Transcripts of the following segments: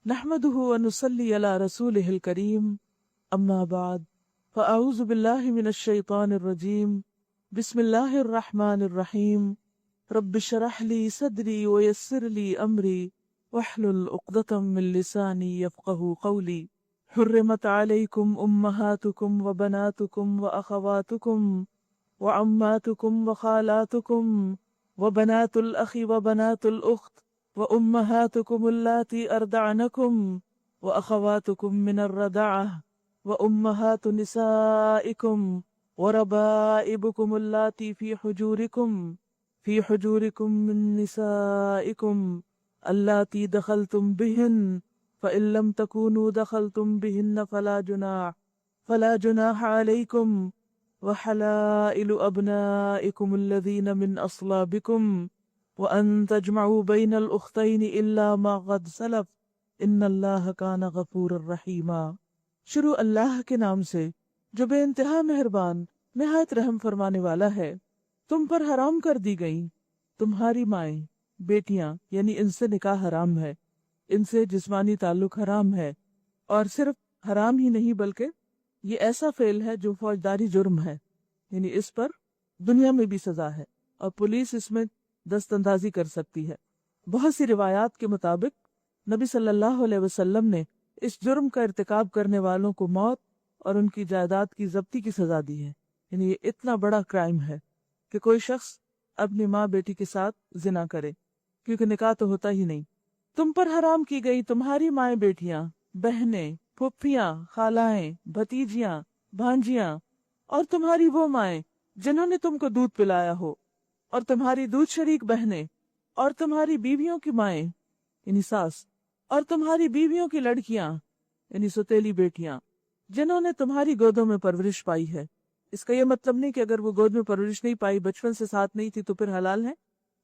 نحمده ونصلي على رسوله الكريم اما بعد فاعوذ بالله من الشيطان الرجيم بسم الله الرحمن الرحيم رب اشرح لي صدري ويسر لي امري واحلل عقدة من لساني يفقهوا قولي حرمت عليكم امهاتكم وبناتكم واخواتكم وعماتكم وخالاتكم وبنات الأخ وبنات الأخت وأمهاتكم اللاتي أرضعنكم وأخواتكم من الرضاعة وأمهات نسائكم وربائبكم اللاتي في حجوركم من نسائكم اللاتي دخلتم بهن فإن لم تكونوا دخلتم بهن فلا جناح عليكم وحلائل أبنائكم الذين من أصلابكم وأن تجمعوا بين الأختين إلا ما قد سلف إن الله كان غفورا رحيما۔ شروع اللہ کے نام سے جو بے انتہا مہربان نہایت رحم فرمانے والا ہے۔ تم پر حرام کر دی گئیں تمہاری مائیں بیٹیاں، یعنی ان سے نکاح حرام ہے، ان سے جسمانی تعلق حرام ہے، اور صرف حرام ہی نہیں بلکہ یہ ایسا فعل ہے جو فوجداری جرم ہے، یعنی اس پر دنیا میں بھی سزا ہے اور پولیس اس میں دست اندازی کر سکتی ہے۔ بہت سی روایات کے مطابق نبی صلی اللہ علیہ وسلم نے اس جرم کا ارتکاب کرنے والوں کو موت اور ان کی جائیداد کی ضبطی کی سزا دی ہے، یعنی یہ اتنا بڑا کرائم ہے کہ کوئی شخص اپنی ماں بیٹی کے ساتھ زنا کرے، کیونکہ نکاح تو ہوتا ہی نہیں۔ تم پر حرام کی گئی تمہاری مائیں بیٹیاں، بہنیں، پھپھیاں، خالائیں، بھتیجیاں، بھانجیاں، اور تمہاری وہ مائیں جنہوں نے تم کو دودھ پلایا ہو، اور تمہاری دودھ شریک بہنیں، اور تمہاری بیویوں کی مائیں یعنی ساس، اور تمہاری بیویوں کی لڑکیاں یعنی سوتیلی بیٹیاں جنہوں نے تمہاری گودوں میں پرورش پائی ہے۔ اس کا یہ مطلب نہیں کہ اگر وہ گود میں پرورش نہیں پائی، بچپن سے ساتھ نہیں تھی تو پھر حلال ہے۔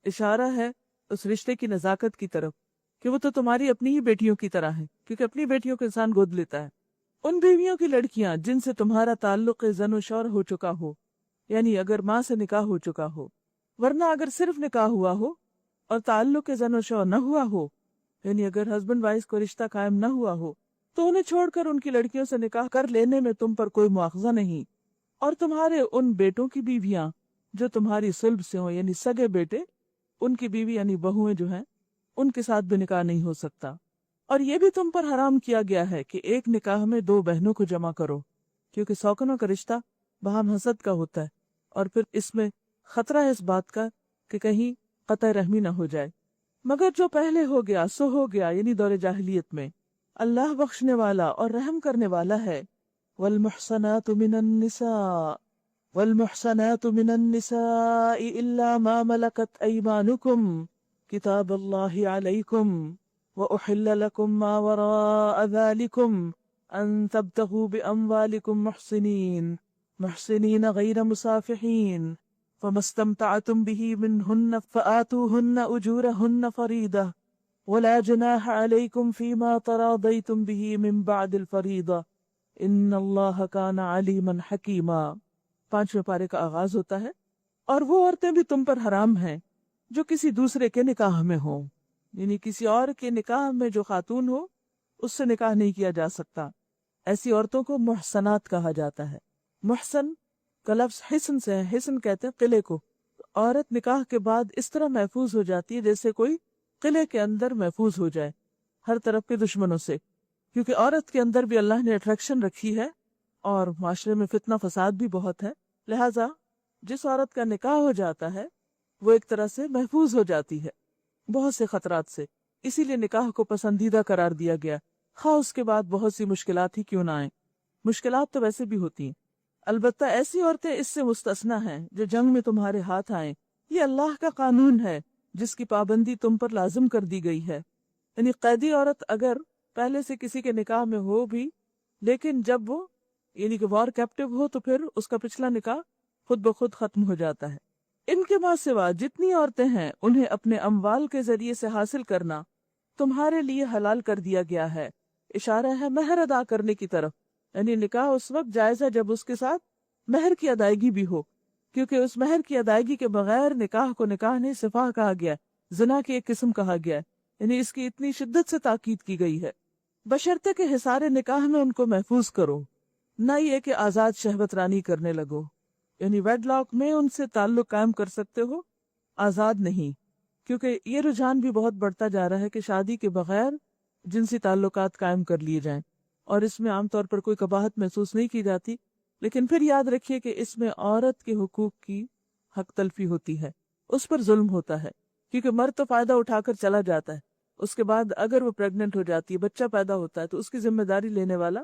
اشارہ ہے اس رشتے کی نزاکت کی طرف کہ وہ تو تمہاری اپنی ہی بیٹیوں کی طرح ہے، کیونکہ اپنی بیٹیوں کو انسان گود لیتا ہے۔ ان بیویوں کی لڑکیاں جن سے تمہارا تعلق زن و شور ہو چکا ہو، یعنی اگر ماں سے نکاح ہو چکا ہو، ورنہ اگر صرف نکاح ہوا ہو اور تعلق زن و شور نہ ہوا ہو، یعنی اگر ہسبینڈ وائف کو رشتہ قائم نہ ہوا ہو، تو انہیں چھوڑ کر ان کی لڑکیوں سے نکاح کر لینے میں تم پر کوئی مواخذہ نہیں۔ اور تمہارے ان بیٹوں کی بیویاں جو تمہاری صلب سے ہوں، یعنی سگے بیٹے، ان کی بیوی یعنی بہویں جو ہیں، ان کے ساتھ بھی نکاح نہیں ہو سکتا۔ اور یہ بھی تم پر حرام کیا گیا ہے کہ ایک نکاح میں دو بہنوں کو جمع کرو، کیونکہ سوکنوں کا رشتہ باہم حسد کا ہوتا ہے، اور پھر اس میں خطرہ ہے اس بات کا کہ کہیں قطع رحمی نہ ہو جائے۔ مگر جو پہلے ہو گیا سو ہو گیا، یعنی دور جاہلیت میں۔ اللہ بخشنے والا اور رحم کرنے والا ہے۔ والمحصنات من النساء إلا ما ملكت أيمانكم كتاب الله عليكم وأحل لكم ما وراء ذلكم أن تبتغوا بأموالكم محسنين غير مسافحين فما استمتعتم به منهن فآتوهن أجورهن فريضة ولا جناح عليكم فيما تراضيتم به من بعد الفريضة ان اللہ کان علیما حکیما۔ 5ویں پارے کا آغاز ہوتا ہے، اور وہ عورتیں بھی تم پر حرام ہیں جو کسی دوسرے کے نکاح میں ہوں، یعنی کسی اور کے نکاح میں جو خاتون ہو اس سے نکاح نہیں کیا جا سکتا۔ ایسی عورتوں کو محسنات کہا جاتا ہے۔ محسن کا لفظ حسن سے ہے، حسن کہتے ہیں قلعے کو۔ عورت نکاح کے بعد اس طرح محفوظ ہو جاتی ہے جیسے کوئی قلعے کے اندر محفوظ ہو جائے ہر طرف کے دشمنوں سے، کیونکہ عورت کے اندر بھی اللہ نے اٹریکشن رکھی ہے اور معاشرے میں فتنہ فساد بھی بہت ہے، لہٰذا جس عورت کا نکاح ہو جاتا ہے وہ ایک طرح سے محفوظ ہو جاتی ہے بہت سے خطرات سے۔ اسی لیے نکاح کو پسندیدہ قرار دیا گیا، خواہ اس کے بعد بہت سی مشکلات ہی کیوں نہ آئیں۔ مشکلات تو ویسے بھی ہوتی ہیں، البتہ ایسی عورتیں اس سے مستثنیٰ ہیں جو جنگ میں تمہارے ہاتھ آئیں۔ یہ اللہ کا قانون ہے جس کی پابندی تم پر لازم کر دی گئی ہے۔ یعنی قیدی عورت اگر پہلے سے کسی کے نکاح میں ہو بھی، لیکن جب وہ یعنی کہ وار کیپٹیو ہو تو پھر اس کا پچھلا نکاح خود بخود ختم ہو جاتا ہے۔ ان کے ماں سوا جتنی عورتیں ہیں انہیں اپنے اموال کے ذریعے سے حاصل کرنا تمہارے لیے حلال کر دیا گیا ہے۔ اشارہ ہے مہر ادا کرنے کی طرف، یعنی نکاح اس وقت جائز ہے جب اس کے ساتھ مہر کی ادائیگی بھی ہو، کیونکہ اس مہر کی ادائیگی کے بغیر نکاح کو نکاح نہیں صفاح کہا گیا، زنا کی ایک قسم کہا گیا ہے، یعنی اس کی اتنی شدت سے تاکید کی گئی ہے۔ بشرطے کہ حصار نکاح میں ان کو محفوظ کرو، نہ یہ کہ آزاد شہوت رانی کرنے لگو، یعنی ویڈ لاک میں ان سے تعلق قائم کر سکتے ہو، آزاد نہیں، کیونکہ یہ رجحان بھی بہت بڑھتا جا رہا ہے کہ شادی کے بغیر جنسی تعلقات قائم کر لیے جائیں، اور اس میں عام طور پر کوئی قباحت محسوس نہیں کی جاتی، لیکن پھر یاد رکھیے کہ اس میں عورت کے حقوق کی حق تلفی ہوتی ہے، اس پر ظلم ہوتا ہے، کیونکہ مرد تو فائدہ اٹھا کر چلا جاتا ہے، اس کے بعد اگر وہ پریگننٹ ہو جاتی ہے، بچہ پیدا ہوتا ہے، تو اس کی ذمہ داری لینے والا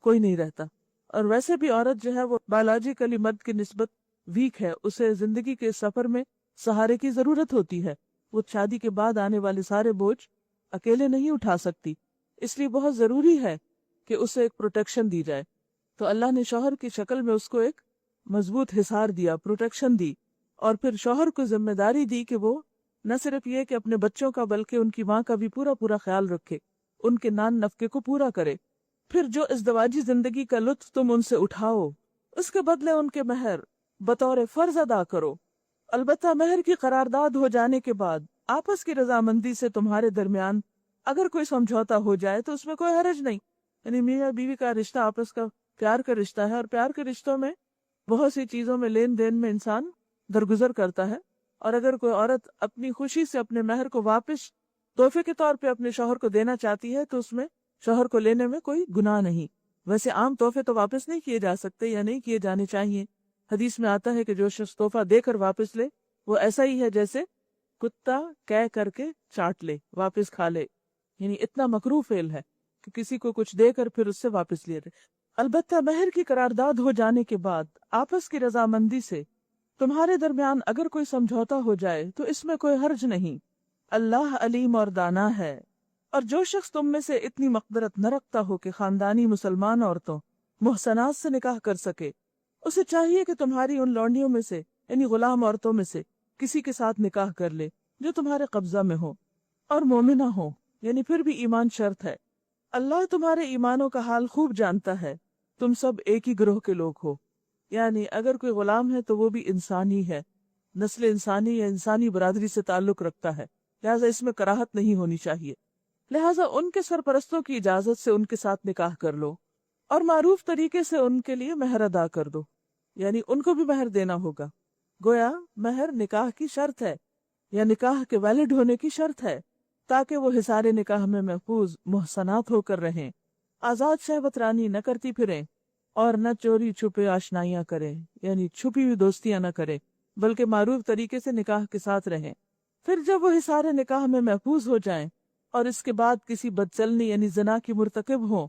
کوئی نہیں رہتا، اور ویسے بھی عورت جو ہے وہ بایولوجیکلی مرد کی نسبت ویک ہے، اسے زندگی کے سفر میں سہارے کی ضرورت ہوتی ہے، وہ شادی کے بعد آنے والے سارے بوجھ اکیلے نہیں اٹھا سکتی، اس لیے بہت ضروری ہے کہ اسے ایک پروٹیکشن دی جائے۔ تو اللہ نے شوہر کی شکل میں اس کو ایک مضبوط حصار دیا، پروٹیکشن دی، اور پھر شوہر کو ذمہ داری دی کہ وہ نہ صرف یہ کہ اپنے بچوں کا بلکہ ان کی ماں کا بھی پورا خیال رکھے، ان کے نان نفقے کو پورا کرے، پھر جو ازدواجی زندگی کا لطف تم ان سے اٹھاؤ اس کے بدلے ان کے مہر بطور فرض ادا کرو، البتہ مہر کی قرارداد ہو جانے کے بعد آپس کی رضامندی سے تمہارے درمیان اگر کوئی سمجھوتا ہو جائے تو اس میں کوئی حرج نہیں، یعنی میاں بیوی کا رشتہ آپس کا پیار کا رشتہ ہے، اور پیار کے رشتوں میں بہت سی چیزوں میں لین دین میں انسان درگزر کرتا ہے، اور اگر کوئی عورت اپنی خوشی سے اپنے مہر کو واپس تحفے کے طور پہ اپنے شوہر کو دینا چاہتی ہے تو اس میں شوہر کو لینے میں کوئی گناہ نہیں۔ ویسے عام تحفے تو واپس نہیں کیے جا سکتے یا نہیں کیے جانے چاہیے، حدیث میں آتا ہے کہ جو شخص تحفہ دے کر واپس لے وہ ایسا ہی ہے جیسے کتا کہہ کر کے چاٹ لے، واپس کھا لے، یعنی اتنا مکروہ فعل ہے کہ کسی کو کچھ دے کر پھر اس سے واپس لے رہے۔ البتہ مہر کی قرارداد ہو جانے کے بعد آپس کی رضامندی سے تمہارے درمیان اگر کوئی سمجھوتا ہو جائے تو اس میں کوئی حرج نہیں، اللہ علیم اور دانا ہے۔ اور جو شخص تم میں سے اتنی مقدرت نہ رکھتا ہو کہ خاندانی مسلمان عورتوں محسنات سے نکاح کر سکے، اسے چاہیے کہ تمہاری ان لونڈیوں میں سے یعنی غلام عورتوں میں سے کسی کے ساتھ نکاح کر لے جو تمہارے قبضہ میں ہو اور مومنہ ہو، یعنی پھر بھی ایمان شرط ہے۔ اللہ تمہارے ایمانوں کا حال خوب جانتا ہے، تم سب ایک ہی گروہ کے لوگ ہو، یعنی اگر کوئی غلام ہے تو وہ بھی انسان ہی ہے، نسل انسانی یا انسانی برادری سے تعلق رکھتا ہے، لہٰذا اس میں کراہت نہیں ہونی چاہیے، لہٰذا ان کے سرپرستوں کی اجازت سے ان کے ساتھ نکاح کر لو اور معروف طریقے سے ان کے لیے مہر ادا کر دو، یعنی ان کو بھی مہر دینا ہوگا، گویا مہر نکاح کی شرط ہے یا نکاح کے ویلڈ ہونے کی شرط ہے، تاکہ وہ حصار نکاح میں محفوظ محسنات ہو کر رہیں، آزاد شہوت رانی نہ کرتی پھریں اور نہ چوری چھپے آشنائیاں کریں، یعنی چھپی ہوئی دوستیاں نہ کریں، بلکہ معروف طریقے سے نکاح کے ساتھ رہیں۔ پھر جب وہ حصار نکاح میں محفوظ ہو جائیں اور اس کے بعد کسی بدچلنی یعنی زنا کی مرتکب ہوں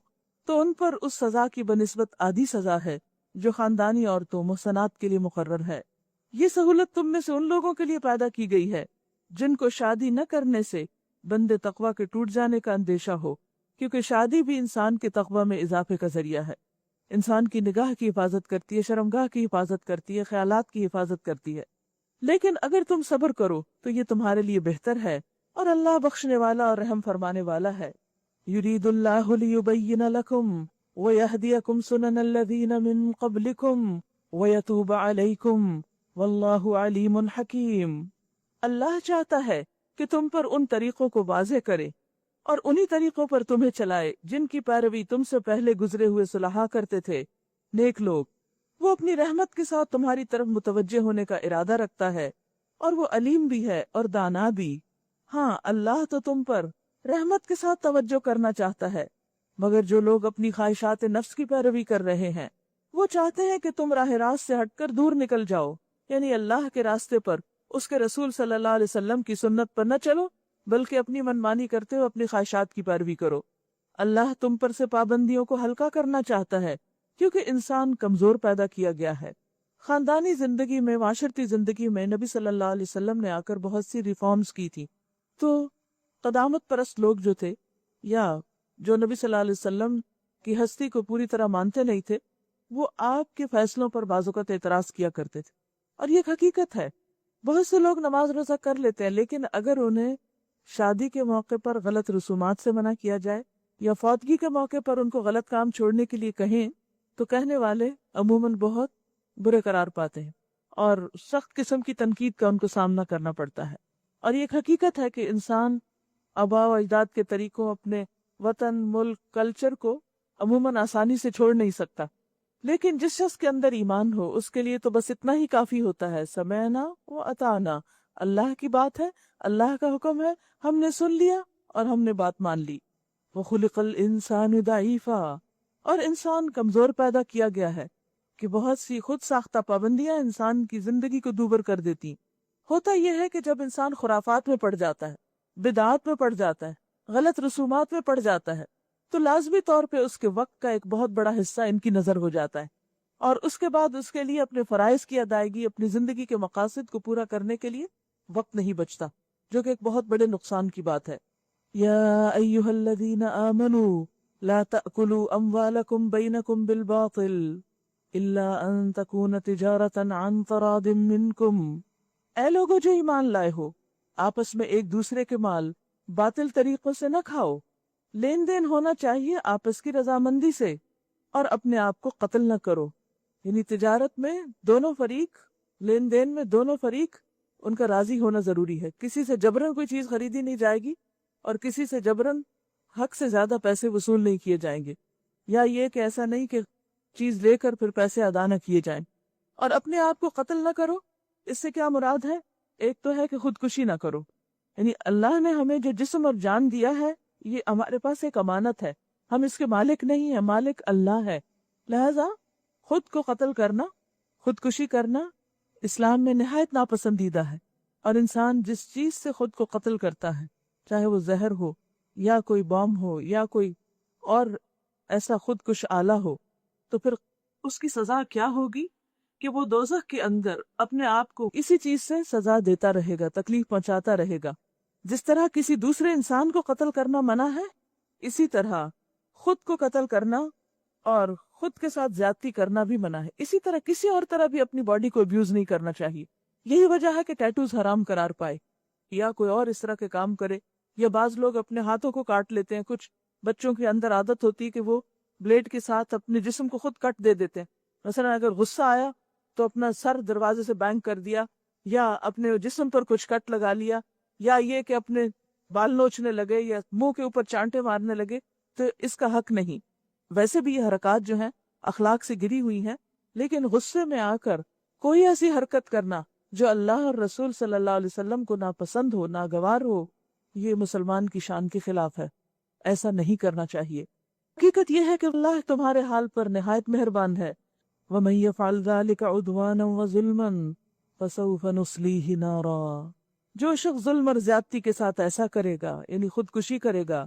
تو ان پر اس سزا کی بنسبت آدھی سزا ہے جو خاندانی عورتوں محسنات کے لیے مقرر ہے۔ یہ سہولت تم میں سے ان لوگوں کے لیے پیدا کی گئی ہے جن کو شادی نہ کرنے سے بندے تقوی کے ٹوٹ جانے کا اندیشہ ہو، کیونکہ شادی بھی انسان کے تقوی میں اضافے کا ذریعہ ہے، انسان کی نگاہ کی حفاظت کرتی ہے، شرمگاہ کی حفاظت کرتی ہے، خیالات کی حفاظت کرتی ہے، لیکن اگر تم صبر کرو تو یہ تمہارے لیے بہتر ہے، اور اللہ بخشنے والا اور رحم فرمانے والا ہے۔ یرید اللہ لیبین لکم ویہدیکم سنن الذین من قبلکم ویتوب علیکم واللہ علیم حکیم۔ اللہ چاہتا ہے کہ تم پر ان طریقوں کو واضح کرے اور انہی طریقوں پر تمہیں چلائے جن کی پیروی تم سے پہلے گزرے ہوئے صلحاء کرتے تھے، نیک لوگ۔ وہ اپنی رحمت کے ساتھ تمہاری طرف متوجہ ہونے کا ارادہ رکھتا ہے، اور وہ علیم بھی ہے اور دانا بھی۔ ہاں، اللہ تو تم پر رحمت کے ساتھ توجہ کرنا چاہتا ہے، مگر جو لوگ اپنی خواہشات نفس کی پیروی کر رہے ہیں وہ چاہتے ہیں کہ تم راہ راست سے ہٹ کر دور نکل جاؤ، یعنی اللہ کے راستے پر، اس کے رسول صلی اللہ علیہ وسلم کی سنت پر نہ چلو، بلکہ اپنی منمانی کرتے ہو اپنی خواہشات کی پیروی کرو۔ اللہ تم پر سے پابندیوں کو ہلکا کرنا چاہتا ہے کیونکہ انسان کمزور پیدا کیا گیا ہے۔ خاندانی زندگی میں، معاشرتی زندگی میں نبی صلی اللہ علیہ وسلم نے آ کر بہت سی ریفارمز کی تھی، تو قدامت پرست لوگ جو تھے یا جو نبی صلی اللہ علیہ وسلم کی ہستی کو پوری طرح مانتے نہیں تھے، وہ آپ کے فیصلوں پر بعض اوقات اعتراض کیا کرتے تھے، اور یہ ایک حقیقت ہے۔ بہت سے لوگ نماز روزہ کر لیتے ہیں، لیکن اگر انہیں شادی کے موقع پر غلط رسومات سے منع کیا جائے یا فوتگی کے موقع پر ان کو غلط کام چھوڑنے کے لیے کہیں تو کہنے والے عموماً بہت برے قرار پاتے ہیں اور سخت قسم کی تنقید کا ان کو سامنا کرنا پڑتا ہے۔ اور یہ ایک حقیقت ہے کہ انسان آباء و اجداد کے طریقوں، اپنے وطن، ملک، کلچر کو عموماً آسانی سے چھوڑ نہیں سکتا، لیکن جس شخص کے اندر ایمان ہو اس کے لیے تو بس اتنا ہی کافی ہوتا ہے، سمعنا و اطعنا، اللہ کی بات ہے، اللہ کا حکم ہے، ہم نے سن لیا اور ہم نے بات مان لی۔ وَخُلِقَ الْإِنسَانُ ضَعِيفًا، اور انسان کمزور پیدا کیا گیا ہے کہ بہت سی خود ساختہ پابندیاں انسان کی زندگی کو دوبر کر دیتی۔ ہوتا یہ ہے کہ جب انسان خرافات میں پڑ جاتا ہے، بدعات میں پڑ جاتا ہے، غلط رسومات میں پڑ جاتا ہے، تو لازمی طور پہ اس کے وقت کا ایک بہت بڑا حصہ ان کی نظر ہو جاتا ہے، اور اس کے بعد اس کے لیے اپنے فرائض کی ادائیگی، اپنی زندگی کے مقاصد کو پورا کرنے کے لیے وقت نہیں بچتا، جو کہ ایک بہت بڑے نقصان کی بات ہے۔ یا ایھا الذین آمنوا لا تأکلوا اموالکم بینکم بالباطل الا ان تکون تجارۃ عن تراض منکم، اے لوگو جو ایمان لائے ہو، آپس میں ایک دوسرے کے مال باطل طریقوں سے نہ کھاؤ، لین دین ہونا چاہیے آپس کی رضامندی سے، اور اپنے آپ کو قتل نہ کرو، یعنی تجارت میں دونوں فریق، لین دین میں دونوں فریق ان کا راضی ہونا ضروری ہے، کسی سے جبرن کوئی چیز خریدی نہیں جائے گی اور کسی سے جبرن حق سے زیادہ پیسے وصول نہیں کیے جائیں گے، یا یہ کہ ایسا نہیں کہ چیز لے کر پھر پیسے ادا نہ کیے جائیں، اور اپنے آپ کو قتل نہ کرو۔ اس سے کیا مراد ہے؟ ایک تو ہے کہ خودکشی نہ کرو، یعنی اللہ نے ہمیں جو جسم اور جان دیا ہے یہ ہمارے پاس ایک امانت ہے، ہم اس کے مالک نہیں ہیں، مالک اللہ ہے، لہذا خود کو قتل کرنا، خودکشی کرنا اسلام میں نہایت ناپسندیدہ ہے، اور انسان جس چیز سے خود کو قتل کرتا ہے، چاہے وہ زہر ہو یا کوئی بام ہو یا کوئی اور ایسا خودکش آلہ ہو، تو پھر اس کی سزا کیا ہوگی کہ وہ دوزخ کے اندر اپنے آپ کو اسی چیز سے سزا دیتا رہے گا، تکلیف پہنچاتا رہے گا۔ جس طرح کسی دوسرے انسان کو قتل کرنا منع ہے، اسی طرح خود کو قتل کرنا اور خود کے ساتھ زیادتی کرنا بھی منع ہے۔ اسی طرح کسی اور طرح بھی اپنی باڈی کو ابیوز نہیں کرنا چاہیے۔ یہی وجہ ہے کہ ٹیٹوز حرام قرار پائے، یا کوئی اور اس طرح کے کام کرے، یا بعض لوگ اپنے ہاتھوں کو کاٹ لیتے ہیں، کچھ بچوں کے اندر عادت ہوتی ہے کہ وہ بلیڈ کے ساتھ اپنے جسم کو خود کٹ دے دیتے ہیں، مثلا اگر غصہ آیا تو اپنا سر دروازے سے بینک کر دیا، یا اپنے جسم پر کچھ کٹ لگا لیا، یا یہ کہ اپنے بال نوچنے لگے یا منہ کے اوپر چانٹے مارنے لگے، تو اس کا حق نہیں۔ ویسے بھی یہ حرکات جو ہیں اخلاق سے گری ہوئی ہیں، لیکن غصے میں آ کر کوئی ایسی حرکت کرنا جو اللہ اور رسول صلی اللہ علیہ وسلم کو ناپسند ہو، ناگوار ہو، یہ مسلمان کی شان کے خلاف ہے، ایسا نہیں کرنا چاہیے۔ حقیقت یہ ہے کہ اللہ تمہارے حال پر نہایت مہربان ہے۔ وَمَن يَفْعَلْ ذَلِكَ عُدْوَانًا وَظُلْمًا فَسَوْفَ نُصْلِيهِ نَارًا، جو شخص ظلم اور زیادتی کے ساتھ ایسا کرے گا، یعنی خودکشی کرے گا،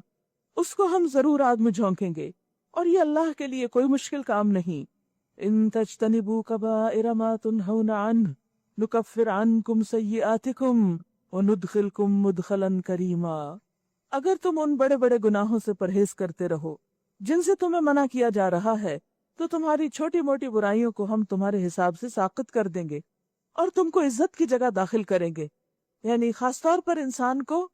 اس کو ہم ضرور آگ میں جھونکیں گے، اور یہ اللہ کے لیے کوئی مشکل کام نہیں۔ ان تجتنبوا کبائر ما تنہون عنہ نکفر عنکم سیئاتکم وندخلکم مدخلا کریما، اگر تم ان بڑے بڑے گناہوں سے پرہیز کرتے رہو جن سے تمہیں منع کیا جا رہا ہے، تو تمہاری چھوٹی موٹی برائیوں کو ہم تمہارے حساب سے ساقط کر دیں گے اور تم کو عزت کی جگہ داخل کریں گے۔ یعنی خاص طور پر انسان کو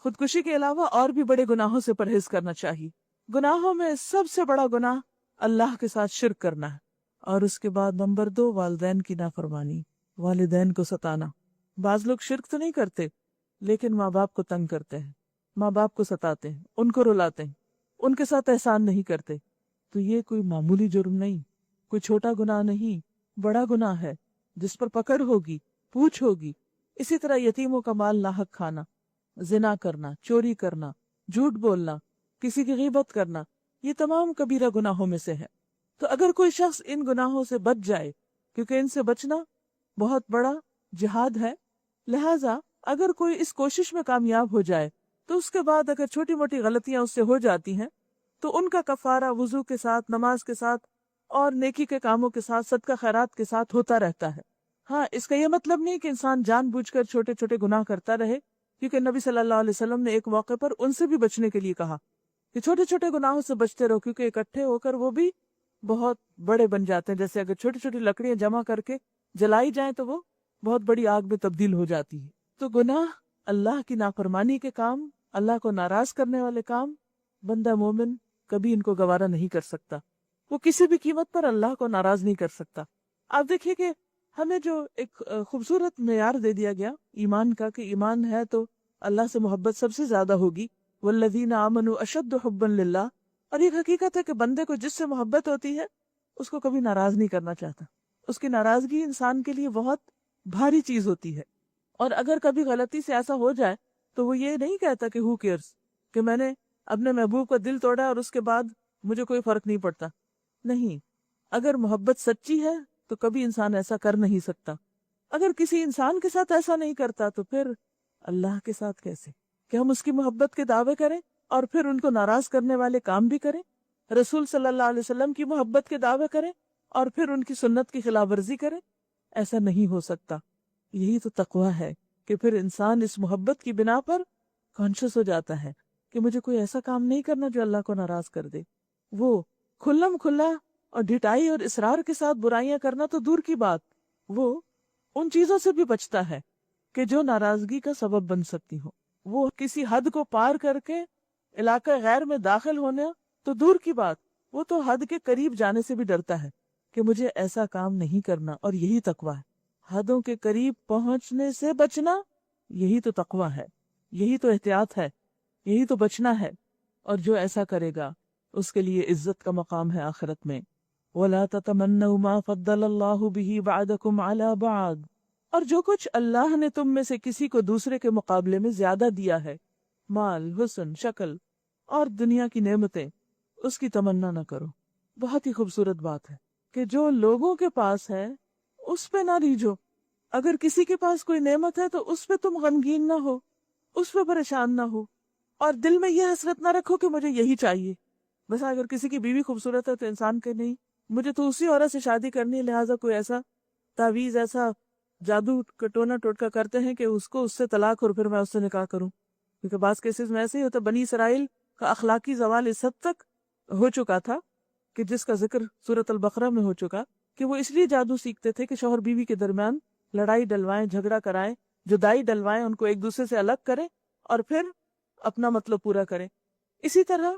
خودکشی کے علاوہ اور بھی بڑے گناہوں سے پرہیز کرنا چاہیے۔ گناہوں میں سب سے بڑا گناہ اللہ کے ساتھ شرک کرنا ہے، اور اس کے بعد نمبر 2 والدین کی نافرمانی، والدین کو ستانا۔ بعض لوگ شرک تو نہیں کرتے لیکن ماں باپ کو تنگ کرتے ہیں، ماں باپ کو ستاتے ہیں، ان کو رلاتے ہیں، ان کے ساتھ احسان نہیں کرتے، تو یہ کوئی معمولی جرم نہیں، کوئی چھوٹا گناہ نہیں، بڑا گناہ ہے جس پر پکڑ ہوگی، پوچھ ہوگی۔ اسی طرح یتیموں کا مال ناحق کھانا، زنا کرنا، چوری کرنا، جھوٹ بولنا، کسی کی غیبت کرنا، یہ تمام کبیرہ گناہوں میں سے ہے۔ تو اگر کوئی شخص ان گناہوں سے بچ جائے، کیونکہ ان سے بچنا بہت بڑا جہاد ہے، لہٰذا اگر کوئی اس کوشش میں کامیاب ہو جائے تو اس کے بعد اگر چھوٹی موٹی غلطیاں اس سے ہو جاتی ہیں تو ان کا کفارہ وضو کے ساتھ، نماز کے ساتھ اور نیکی کے کاموں کے ساتھ، صدقہ خیرات کے ساتھ ہوتا رہتا ہے۔ ہاں، اس کا یہ مطلب نہیں کہ انسان جان بوجھ کر چھوٹے چھوٹے گناہ کرتا رہے، کیونکہ نبی صلی اللہ علیہ وسلم نے ایک موقع پر ان سے بھی بچنے کے لیے کہا کہ چھوٹے چھوٹے گناہوں سے بچتے رہو، کیونکہ اکٹھے ہو کر وہ بھی بہت بڑے بن جاتے ہیں۔ جیسے اگر چھوٹی چھوٹی لکڑیاں جمع کر کے جلائی جائیں تو وہ بہت بڑی آگ میں تبدیل ہو جاتی ہے۔ تو گناہ، اللہ کی نافرمانی کے کام، اللہ کو ناراض کرنے والے کام، بندہ مومن کبھی ان کو گوارا نہیں کر سکتا، وہ کسی بھی قیمت پر اللہ کو ناراض نہیں کر سکتا۔ آپ دیکھیے کہ ہمیں جو ایک خوبصورت معیار دے دیا گیا ایمان کا، کہ ایمان ہے تو اللہ سے محبت سب سے زیادہ ہوگی، والذین آمنوا اشد حبا للہ، اور یہ حقیقت ہے کہ بندے کو جس سے محبت ہوتی ہے اس کو کبھی ناراض نہیں کرنا چاہتا. اس کی ناراضگی انسان کے لیے بہت بھاری چیز ہوتی ہے. اور اگر کبھی غلطی سے ایسا ہو جائے تو وہ یہ نہیں کہتا کہ who cares، کہ میں نے اپنے محبوب کا دل توڑا اور اس کے بعد مجھے کوئی فرق نہیں پڑتا. نہیں، اگر محبت سچی ہے تو کبھی انسان ایسا کر نہیں سکتا. اگر کسی انسان کے ساتھ ایسا نہیں کرتا تو پھر اللہ کے ساتھ کیسے؟ کہ ہم اس کی محبت کے دعوے کریں اور پھر ان کو ناراض کرنے والے کام بھی کریں، رسول صلی اللہ علیہ وسلم کی محبت کے دعوے کریں اور پھر ان کی سنت کی خلاف ورزی کریں. ایسا نہیں ہو سکتا. یہی تو تقویٰ ہے کہ پھر انسان اس محبت کی بنا پر کانشس ہو جاتا ہے کہ مجھے کوئی ایسا کام نہیں کرنا جو اللہ کو ناراض کر دے. وہ کھلم کھلا اور ڈھٹائی اور اصرار کے ساتھ برائیاں کرنا تو دور کی بات، وہ ان چیزوں سے بھی بچتا ہے کہ جو ناراضگی کا سبب بن سکتی ہو. وہ کسی حد کو پار کر کے علاقہ غیر میں داخل ہونے تو دور کی بات، وہ تو حد کے قریب جانے سے بھی ڈرتا ہے کہ مجھے ایسا کام نہیں کرنا. اور یہی تقویٰ ہے، حدوں کے قریب پہنچنے سے بچنا. یہی تو تقویٰ ہے، یہی تو احتیاط ہے، یہی تو بچنا ہے. اور جو ایسا کرے گا اس کے لیے عزت کا مقام ہے آخرت میں. وَلَا تَتَمَنَّوْا مَا فَضَّلَ اللَّهُ بِهِ بَعْضَكُمْ عَلَى بَعْضٍ، اور جو کچھ اللہ نے تم میں سے کسی کو دوسرے کے مقابلے میں زیادہ دیا ہے، مال، حسن، شکل اور دنیا کی نعمتیں، اس کی تمنا نہ کرو. بہت ہی خوبصورت بات ہے کہ جو لوگوں کے پاس ہے اس پہ نہ ریجھو. اگر کسی کے پاس کوئی نعمت ہے تو اس پہ تم غمگین نہ ہو، اس پہ پریشان نہ ہو، اور دل میں یہ حسرت نہ رکھو کہ مجھے یہی چاہیے. بس اگر کسی کی بیوی خوبصورت ہے تو انسان کہ نہیں، مجھے تو اسی عورت سے شادی کرنی ہے، لہٰذا کوئی ایسا تعویذ، ایسا جادو ٹونا ٹوٹکا کرتے ہیں کہ اس کو اس سے طلاق اور پھر میں اس سے نکاح کروں. کیونکہ بعض کیسز میں ایسے ہی ہوتا. بنی اسرائیل کا اخلاقی زوال اس حد تک ہو چکا تھا کہ جس کا ذکر سورۃ البقرہ میں ہو چکا، کہ وہ اس لیے جادو سیکھتے تھے کہ شوہر بیوی کے درمیان لڑائی ڈلوائیں، جھگڑا کرائیں، جدائی ڈلوائیں، ان کو ایک دوسرے سے الگ کریں اور پھر اپنا مطلب پورا کریں. اسی طرح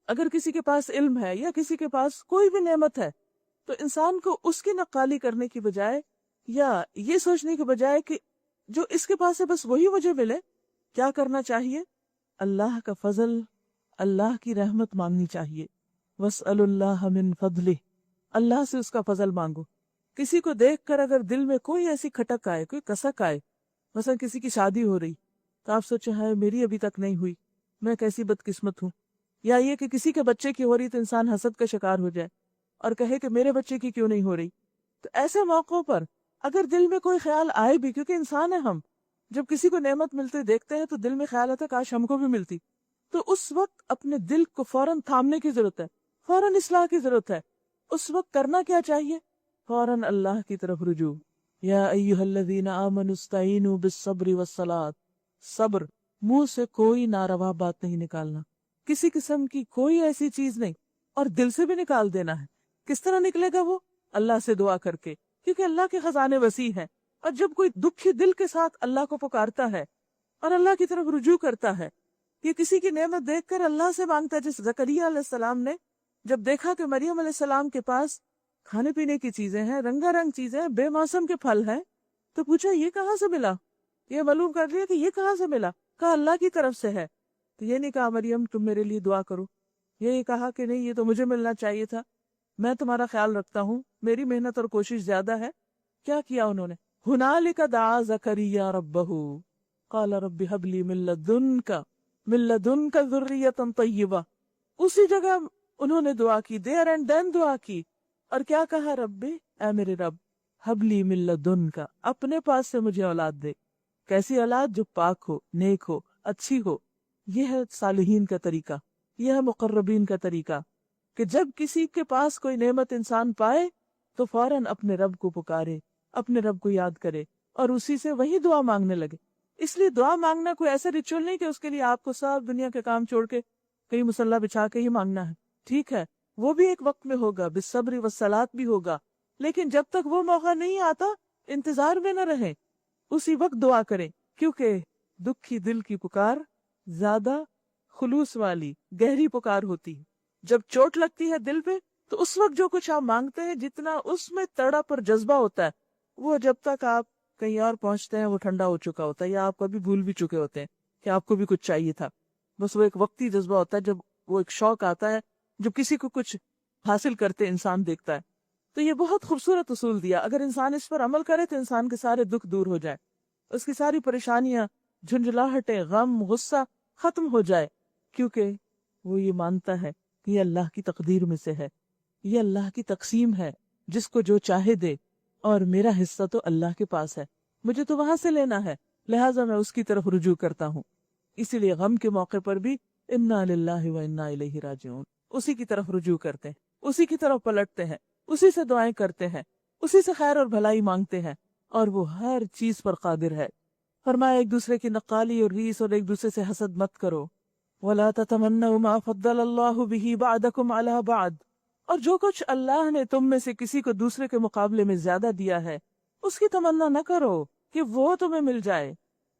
اگر کسی کے پاس علم ہے یا کسی کے پاس کوئی بھی نعمت ہے تو انسان کو اس کی نقالی کرنے کی بجائے یا یہ سوچنے کے بجائے کہ جو اس کے پاس ہے بس وہی مجھے ملے، کیا کرنا چاہیے؟ اللہ کا فضل، اللہ کی رحمت مانگنی چاہیے. وَاسْأَلُ اللَّهَ مِن فَضْلِهِ، اللہ سے اس کا فضل مانگو. کسی کو دیکھ کر اگر دل میں کوئی ایسی کھٹک آئے، کوئی کسک آئے، مثلا کسی کی شادی ہو رہی تو آپ سوچیں ہے میری ابھی تک نہیں ہوئی، میں کیسی بدقسمت ہوں. یا یہ کہ کسی کے بچے کی ہو رہی تو انسان حسد کا شکار ہو جائے اور کہے کہ میرے بچے کی کیوں نہیں ہو رہی. تو ایسے موقعوں پر اگر دل میں کوئی خیال آئے بھی، کیونکہ انسان ہے ہم، جب کسی کو نعمت ملتے دیکھتے ہیں تو دل میں خیال آتا ہے کاش ہم کو بھی ملتی، تو اس وقت اپنے دل کو فوراً تھامنے کی ضرورت ہے، فوراً اصلاح کی ضرورت ہے. اس وقت کرنا کیا چاہیے؟ فوراً اللہ کی طرف رجوع. یا ایھا الذین آمنوا استعینوا بالصبر والصلاۃ، صبر، منہ سے کوئی ناروا بات نہیں نکالنا، کسی قسم کی کوئی ایسی چیز نہیں، اور دل سے بھی نکال دینا ہے. کس طرح نکلے گا وہ؟ اللہ سے دعا کر کے، کیونکہ اللہ کے خزانے وسیع ہیں. اور جب کوئی دکھی دل کے ساتھ اللہ کو پکارتا ہے اور اللہ کی طرف رجوع کرتا ہے، یہ کسی کی نعمت دیکھ کر اللہ سے مانگتا ہے. جس زکریا علیہ السلام نے جب دیکھا کہ مریم علیہ السلام کے پاس کھانے پینے کی چیزیں ہیں، رنگا رنگ چیزیں ہیں، بے موسم کے پھل ہیں، تو پوچھا یہ کہاں سے ملا؟ یہ معلوم کر لیا کہ یہ کہاں سے ملا. کہا اللہ کی طرف سے ہے. تو یہ نہیں کہا مریم تم میرے لیے دعا کرو، یہ نہیں کہا کہ نہیں یہ تو مجھے ملنا چاہیے تھا، میں تمہارا خیال رکھتا ہوں، میری محنت اور کوشش زیادہ ہے. کیا کیا انہوں نے؟ ہنالک دعا زکریا ربہ قال رب ہب لی من لدنک ذریۃ طیبہ. اسی جگہ انہوں نے دعا کی، دیر اینڈ دین دعا کی، اور کیا کہا؟ رب، اے میرے رب، ہب لی من لدنک، اپنے پاس سے مجھے اولاد دے. کیسی اولاد؟ جو پاک ہو، نیک ہو، اچھی ہو. یہ ہے صالحین کا طریقہ، یہ ہے مقربین کا طریقہ، کہ جب کسی کے پاس کوئی نعمت انسان پائے تو فوراً اپنے رب کو پکارے، اپنے رب کو یاد کرے اور اسی سے وہی دعا مانگنے لگے. اس لیے دعا مانگنا کوئی ایسا ریچول نہیں کہ اس کے لیے آپ کو سب دنیا کے کام چھوڑ کے کہیں مصلی بچھا کے ہی مانگنا ہے. ٹھیک ہے وہ بھی ایک وقت میں ہوگا، بالصبر والصلاۃ بھی ہوگا، لیکن جب تک وہ موقع نہیں آتا انتظار میں نہ رہیں، اسی وقت دعا کریں. کیونکہ دکھی دل کی پکار زیادہ خلوص والی گہری پکار ہوتی ہے. جب چوٹ لگتی ہے دل پہ تو اس وقت جو کچھ آپ مانگتے ہیں، جتنا اس میں تڑپ اور جذبہ ہوتا ہے، وہ جب تک آپ کہیں اور پہنچتے ہیں وہ ٹھنڈا ہو چکا ہوتا ہے، یا آپ کبھی بھول بھی چکے ہوتے ہیں کہ آپ کو بھی کچھ چاہیے تھا. بس وہ ایک وقتی جذبہ ہوتا ہے، جب وہ ایک شوق آتا ہے، جب کسی کو کچھ حاصل کرتے انسان دیکھتا ہے۔ تو یہ بہت خوبصورت اصول دیا، اگر انسان اس پر عمل کرے تو انسان کے سارے دکھ دور ہو جائے، اس کی ساری پریشانیاں، جھنجھلاہٹیں، غم، غصہ ختم ہو جائے، کیونکہ وہ یہ مانتا ہے کہ یہ اللہ کی تقدیر میں سے ہے، یہ اللہ کی تقسیم ہے، جس کو جو چاہے دے، اور میرا حصہ تو اللہ کے پاس ہے، مجھے تو وہاں سے لینا ہے، لہٰذا میں اس کی طرف رجوع کرتا ہوں۔ اسی لیے غم کے موقع پر بھی انا للہ و انا الیہ راجعون، اسی کی طرف رجوع کرتے ہیں، اسی کی طرف پلٹتے ہیں، اسی سے دعائیں کرتے ہیں، اسی سے خیر اور بھلائی مانگتے ہیں، اور وہ ہر چیز پر قادر ہے۔ فرمایا ایک دوسرے کی نقالی اور ریس اور ایک دوسرے سے حسد مت کرو، وَلَا تَتَمَنَّوْا مَا فَضَّلَ اللَّهُ بِهِ بَعْضَكُمْ عَلَى بَعْضٍ، اور جو کچھ اللہ نے تم میں سے کسی کو دوسرے کے مقابلے میں زیادہ دیا ہے، اس کی تمنا نہ کرو کہ وہ تمہیں مل جائے۔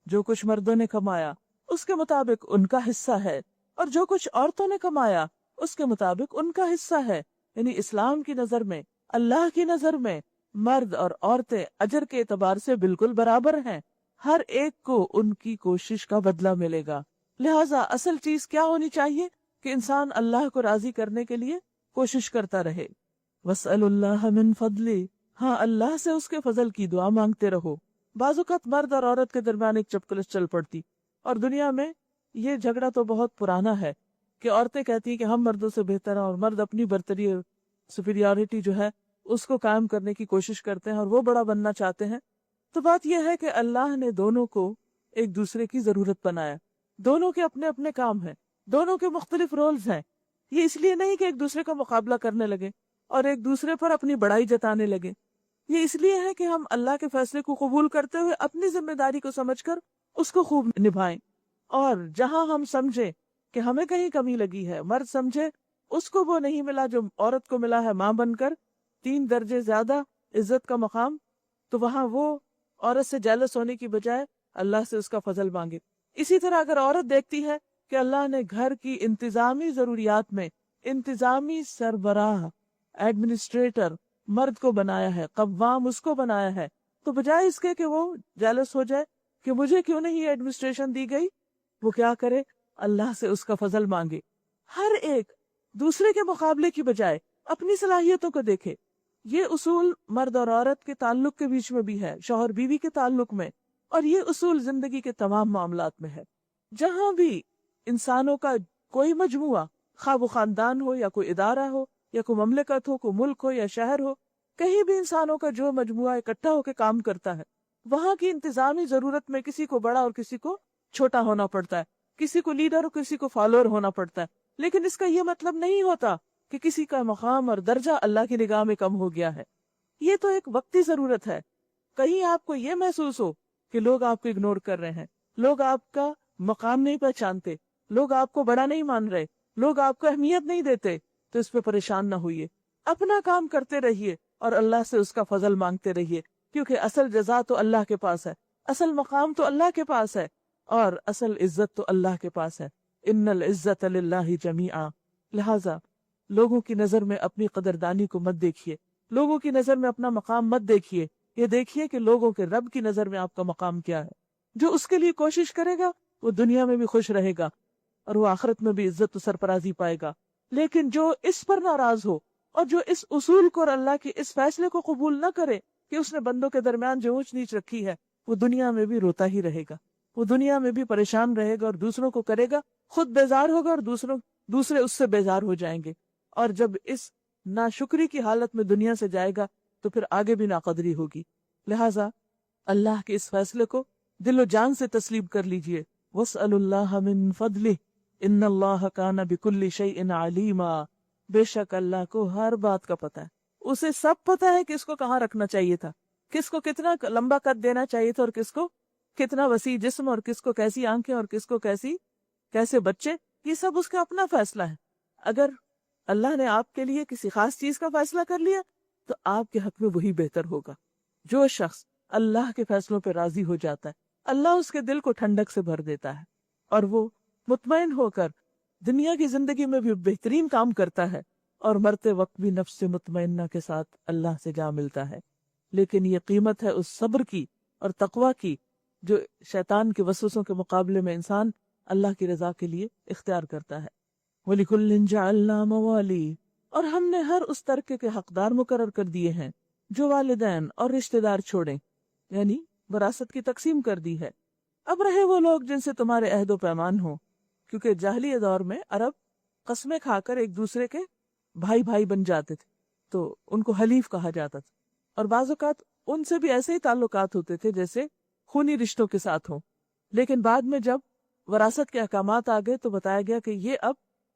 جو کچھ مردوں نے کمایا اس کے مطابق ان کا حصہ ہے، اور جو کچھ عورتوں نے کمایا اس کے مطابق ان کا حصہ ہے۔ یعنی اسلام کی نظر میں، اللہ کی نظر میں مرد اور عورتیں اجر کے اعتبار سے بالکل برابر ہیں، ہر ایک کو ان کی کوشش کا بدلہ ملے گا۔ لہٰذا اصل چیز کیا ہونی چاہیے کہ انسان اللہ کو راضی کرنے کے لیے کوشش کرتا رہے۔ وَاسْأَلُوا اللَّهَ مِن فَضْلِهِ، ہاں اللہ سے اس کے فضل کی دعا مانگتے رہو۔ بعض اوقات مرد اور عورت کے درمیان ایک چپکلش چل پڑتی، اور دنیا میں یہ جھگڑا تو بہت پرانا ہے کہ عورتیں کہتی ہیں کہ ہم مردوں سے بہتر ہیں، اور مرد اپنی برتری اور سپیریورٹی جو ہے اس کو قائم کرنے کی کوشش کرتے ہیں اور وہ بڑا بننا چاہتے ہیں۔ تو بات یہ ہے کہ اللہ نے دونوں کو ایک دوسرے کی ضرورت بنایا، دونوں کے اپنے اپنے کام ہیں، دونوں کے مختلف رولز ہیں۔ یہ اس لیے نہیں کہ ایک دوسرے کا مقابلہ کرنے لگے اور ایک دوسرے پر اپنی بڑائی جتانے لگے، یہ اس لیے ہے کہ ہم اللہ کے فیصلے کو قبول کرتے ہوئے اپنی ذمہ داری کو سمجھ کر اس کو خوب نبھائیں، اور جہاں ہم سمجھے کہ ہمیں کہیں کمی لگی ہے، مرد سمجھے اس کو وہ نہیں ملا جو عورت کو ملا ہے ماں بن کر 3 درجے زیادہ عزت کا مقام، تو وہاں وہ عورت سے جیلس ہونے کی بجائے اللہ سے اس کا فضل مانگے۔ اسی طرح اگر عورت دیکھتی ہے کہ اللہ نے گھر کی انتظامی ضروریات میں انتظامی سربراہ، ایڈمنسٹریٹر مرد کو بنایا ہے، قوام اس کو بنایا ہے، تو بجائے اس کے کہ وہ جیلس ہو جائے کہ مجھے کیوں نہیں ایڈمنسٹریشن دی گئی، وہ کیا کرے؟ اللہ سے اس کا فضل مانگے۔ ہر ایک دوسرے کے مقابلے کی بجائے اپنی صلاحیتوں کو دیکھے۔ یہ اصول مرد اور عورت کے تعلق کے بیچ میں بھی ہے، شوہر بیوی کے تعلق میں، اور یہ اصول زندگی کے تمام معاملات میں ہے۔ جہاں بھی انسانوں کا کوئی مجموعہ، خواہ وہ خاندان ہو یا کوئی ادارہ ہو یا کوئی مملکت ہو، کوئی ملک ہو یا شہر ہو، کہیں بھی انسانوں کا جو مجموعہ اکٹھا ہو کے کام کرتا ہے، وہاں کی انتظامی ضرورت میں کسی کو بڑا اور کسی کو چھوٹا ہونا پڑتا ہے، کسی کو لیڈر اور کسی کو فالوور ہونا پڑتا ہے، لیکن اس کا یہ مطلب نہیں ہوتا کہ کسی کا مقام اور درجہ اللہ کی نگاہ میں کم ہو گیا ہے۔ یہ تو ایک وقتی ضرورت ہے۔ کہیں آپ کو یہ محسوس ہو کہ لوگ آپ کو اگنور کر رہے ہیں، لوگ آپ کا مقام نہیں پہچانتے، لوگ آپ کو بڑا نہیں مان رہے، لوگ آپ کو اہمیت نہیں دیتے، تو اس پہ پریشان نہ ہوئیے، اپنا کام کرتے رہیے اور اللہ سے اس کا فضل مانگتے رہیے، کیونکہ اصل جزا تو اللہ کے پاس ہے، اصل مقام تو اللہ کے پاس ہے، اور اصل عزت تو اللہ کے پاس ہے۔ ان العزت للہ جمیعا۔ لہذا لوگوں کی نظر میں اپنی قدردانی کو مت دیکھیے، لوگوں کی نظر میں اپنا مقام مت دیکھیے، یہ دیکھیے کہ لوگوں کے رب کی نظر میں آپ کا مقام کیا ہے۔ جو اس کے لیے کوشش کرے گا وہ دنیا میں بھی خوش رہے گا اور وہ آخرت میں بھی عزت و سرفرازی پائے گا، لیکن جو اس پر ناراض ہو اور جو اس اصول کو اور اللہ کے اس فیصلے کو قبول نہ کرے کہ اس نے بندوں کے درمیان جو اونچ نیچ رکھی ہے، وہ دنیا میں بھی روتا ہی رہے گا، وہ دنیا میں بھی پریشان رہے گا اور دوسروں کو کرے گا، خود بیزار ہوگا اور دوسرے اس سے بیزار ہو جائیں گے، اور جب اس ناشکری کی حالت میں دنیا سے جائے گا تو پھر آگے بھی ناقدری ہوگی۔ لہٰذا اللہ کے اس فیصلے کو دل و جان سے تسلیم کر لیجئے۔ وَاسْأَلُوا اللَّهَ مِن فَضْلِهِ إِنَّ اللَّهَ كَانَ بِكُلِّ شَيْءٍ عَلِيمًا۔ بے شک اللہ کو ہر بات کا پتہ ہے، اسے سب پتہ ہے کہ اس کو کہاں رکھنا چاہیے تھا، کس کو کتنا لمبا قد دینا چاہیے تھا اور کس کو کتنا وسیع جسم اور کس کو کیسی آنکھیں اور کس کو کیسے بچے، یہ سب اس کا اپنا فیصلہ ہے۔ اگر اللہ نے آپ کے لیے کسی خاص چیز کا فیصلہ کر لیا تو آپ کے حق میں وہی بہتر ہوگا۔ جو شخص اللہ کے فیصلوں پہ راضی ہو جاتا ہے، اللہ اس کے دل کو ٹھنڈک سے بھر دیتا ہے اور وہ مطمئن ہو کر دنیا کی زندگی میں بھی بہترین کام کرتا ہے، اور مرتے وقت بھی نفس مطمئنہ کے ساتھ اللہ سے جا ملتا ہے۔ لیکن یہ قیمت ہے اس صبر کی اور تقوی کی جو شیطان کے وسوسوں کے مقابلے میں انسان اللہ کی رضا کے لیے اختیار کرتا ہے۔ وَلِكُلٍّ جَعَلْنَا مَوَالِي، اور ہم نے ہر اس ترکے کے حقدار مقرر کر دیے ہیں جو والدین اور رشتہ دار چھوڑیں، یعنی وراثت کی تقسیم کر دی ہے۔ اب رہے وہ لوگ جن سے تمہارے عہد و پیمان ہو، کیونکہ جاہلیہ دور میں عرب قسمیں کھا کر ایک دوسرے کے بھائی بھائی بن جاتے تھے، تو ان کو حلیف کہا جاتا تھا، اور بعض اوقات ان سے بھی ایسے ہی تعلقات ہوتے تھے جیسے خونی رشتوں کے ساتھ ہوں۔ لیکن بعد میں جب وراثت کے احکامات آ گئے تو بتایا گیا کہ یہ اب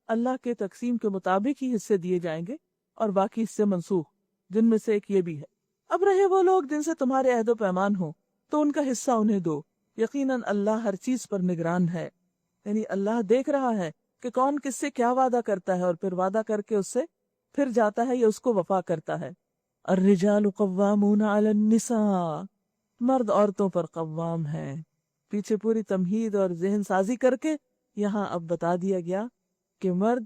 اللہ کے تقسیم کے مطابق ہی حصے دیے جائیں گے، اور باقی حصے منسوخ، جن میں سے ایک یہ بھی ہے۔ اب رہے وہ لوگ جن سے تمہارے عہد و پیمان ہو تو ان کا حصہ انہیں دو، یقیناً اللہ ہر چیز پر نگران ہے، یعنی اللہ دیکھ رہا ہے کہ کون کس سے کیا وعدہ کرتا ہے اور پھر وعدہ کر کے اس سے پھر جاتا ہے یا اس کو وفا کرتا ہے۔ الرجال قوامون علی النساء، مرد عورتوں پر قوام ہے۔ پیچھے پوری تمہید اور ذہن سازی کر کے یہاں اب بتا دیا گیا کہ مرد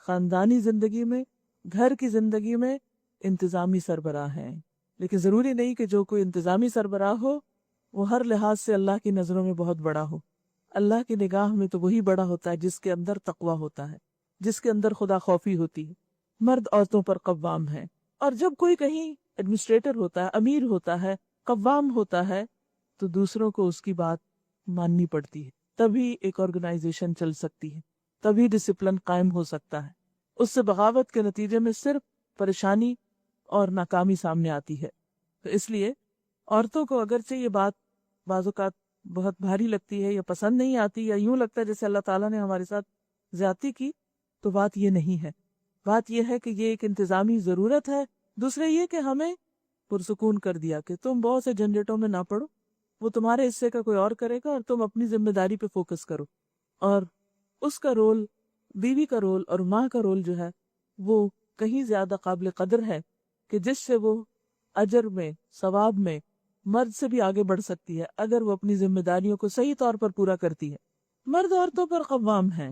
خاندانی زندگی میں، گھر کی زندگی میں انتظامی سربراہ ہیں، لیکن ضروری نہیں کہ جو کوئی انتظامی سربراہ ہو وہ ہر لحاظ سے اللہ کی نظروں میں بہت بڑا ہو۔ اللہ کی نگاہ میں تو وہی بڑا ہوتا ہے جس کے اندر تقویٰ ہوتا ہے، جس کے اندر خدا خوفی ہوتی ہے۔ مرد عورتوں پر قوام ہے، اور جب کوئی کہیں ایڈمنسٹریٹر ہوتا ہے، امیر ہوتا ہے، قوام ہوتا ہے، تو دوسروں کو اس کی بات ماننی پڑتی ہے، تبھی ایک آرگنائزیشن چل سکتی ہے، تبھی ڈسپلن قائم ہو سکتا ہے۔ اس سے بغاوت کے نتیجے میں صرف پریشانی اور ناکامی سامنے آتی ہے۔ تو اس لیے عورتوں کو اگرچہ یہ بات بعض اوقات بہت بھاری لگتی ہے یا پسند نہیں آتی، یا یوں لگتا ہے جیسے اللہ تعالیٰ نے ہمارے ساتھ زیادتی کی، تو بات یہ نہیں ہے۔ بات یہ ہے کہ یہ ایک انتظامی ضرورت ہے۔ دوسرے یہ کہ ہمیں پرسکون کر دیا کہ تم بہت سے جھنجھٹوں میں نہ پڑو، وہ تمہارے حصے کا کوئی اور کرے گا، اور تم اپنی ذمہ داری پہ فوکس کرو۔ اور اس کا رول، بیوی کا رول اور ماں کا رول جو ہے وہ کہیں زیادہ قابل قدر ہے کہ جس سے وہ اجر میں، ثواب میں مرد سے بھی آگے بڑھ سکتی ہے اگر وہ اپنی ذمہ داریوں کو صحیح طور پر پورا کرتی ہے۔ مرد عورتوں پر قوام ہیں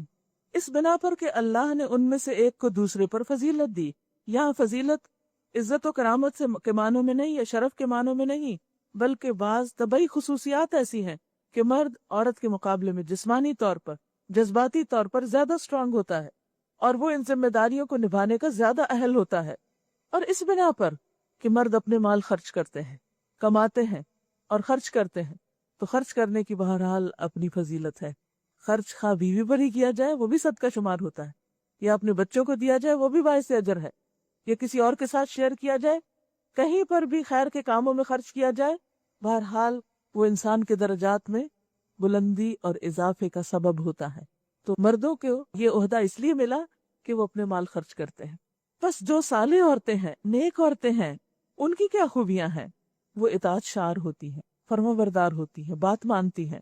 اس بنا پر کہ اللہ نے ان میں سے ایک کو دوسرے پر فضیلت دی۔ یہاں فضیلت عزت و کرامت کے معنوں میں نہیں یا شرف کے معنوں میں نہیں، بلکہ بعض طبعی خصوصیات ایسی ہیں کہ مرد عورت کے مقابلے میں جسمانی طور پر، جذباتی طور پر زیادہ اسٹرانگ ہوتا ہے، اور وہ ان ذمہ داریوں کو نبھانے کا زیادہ اہل ہوتا ہے۔ اور اس بنا پر کہ مرد اپنے مال خرچ کرتے ہیں، کماتے ہیں اور خرچ کرتے ہیں، تو خرچ کرنے کی بہرحال اپنی فضیلت ہے۔ خرچ خواہ بیوی پر ہی کیا جائے وہ بھی صدقہ شمار ہوتا ہے، یا اپنے بچوں کو دیا جائے وہ بھی باعث اجر ہے، یا کسی اور کے ساتھ شیئر کیا جائے، کہیں پر بھی خیر کے کاموں میں خرچ کیا جائے، بہرحال وہ انسان کے درجات میں بلندی اور اضافے کا سبب ہوتا ہے۔ تو مردوں کو یہ عہدہ اس لیے ملا کہ وہ اپنے مال خرچ کرتے ہیں۔ بس جو صالح عورتیں ہیں، نیک عورتیں ہیں، ان کی کیا خوبیاں ہیں؟ وہ اطاعت شار ہوتی ہیں، فرما بردار ہوتی ہیں، بات مانتی ہیں،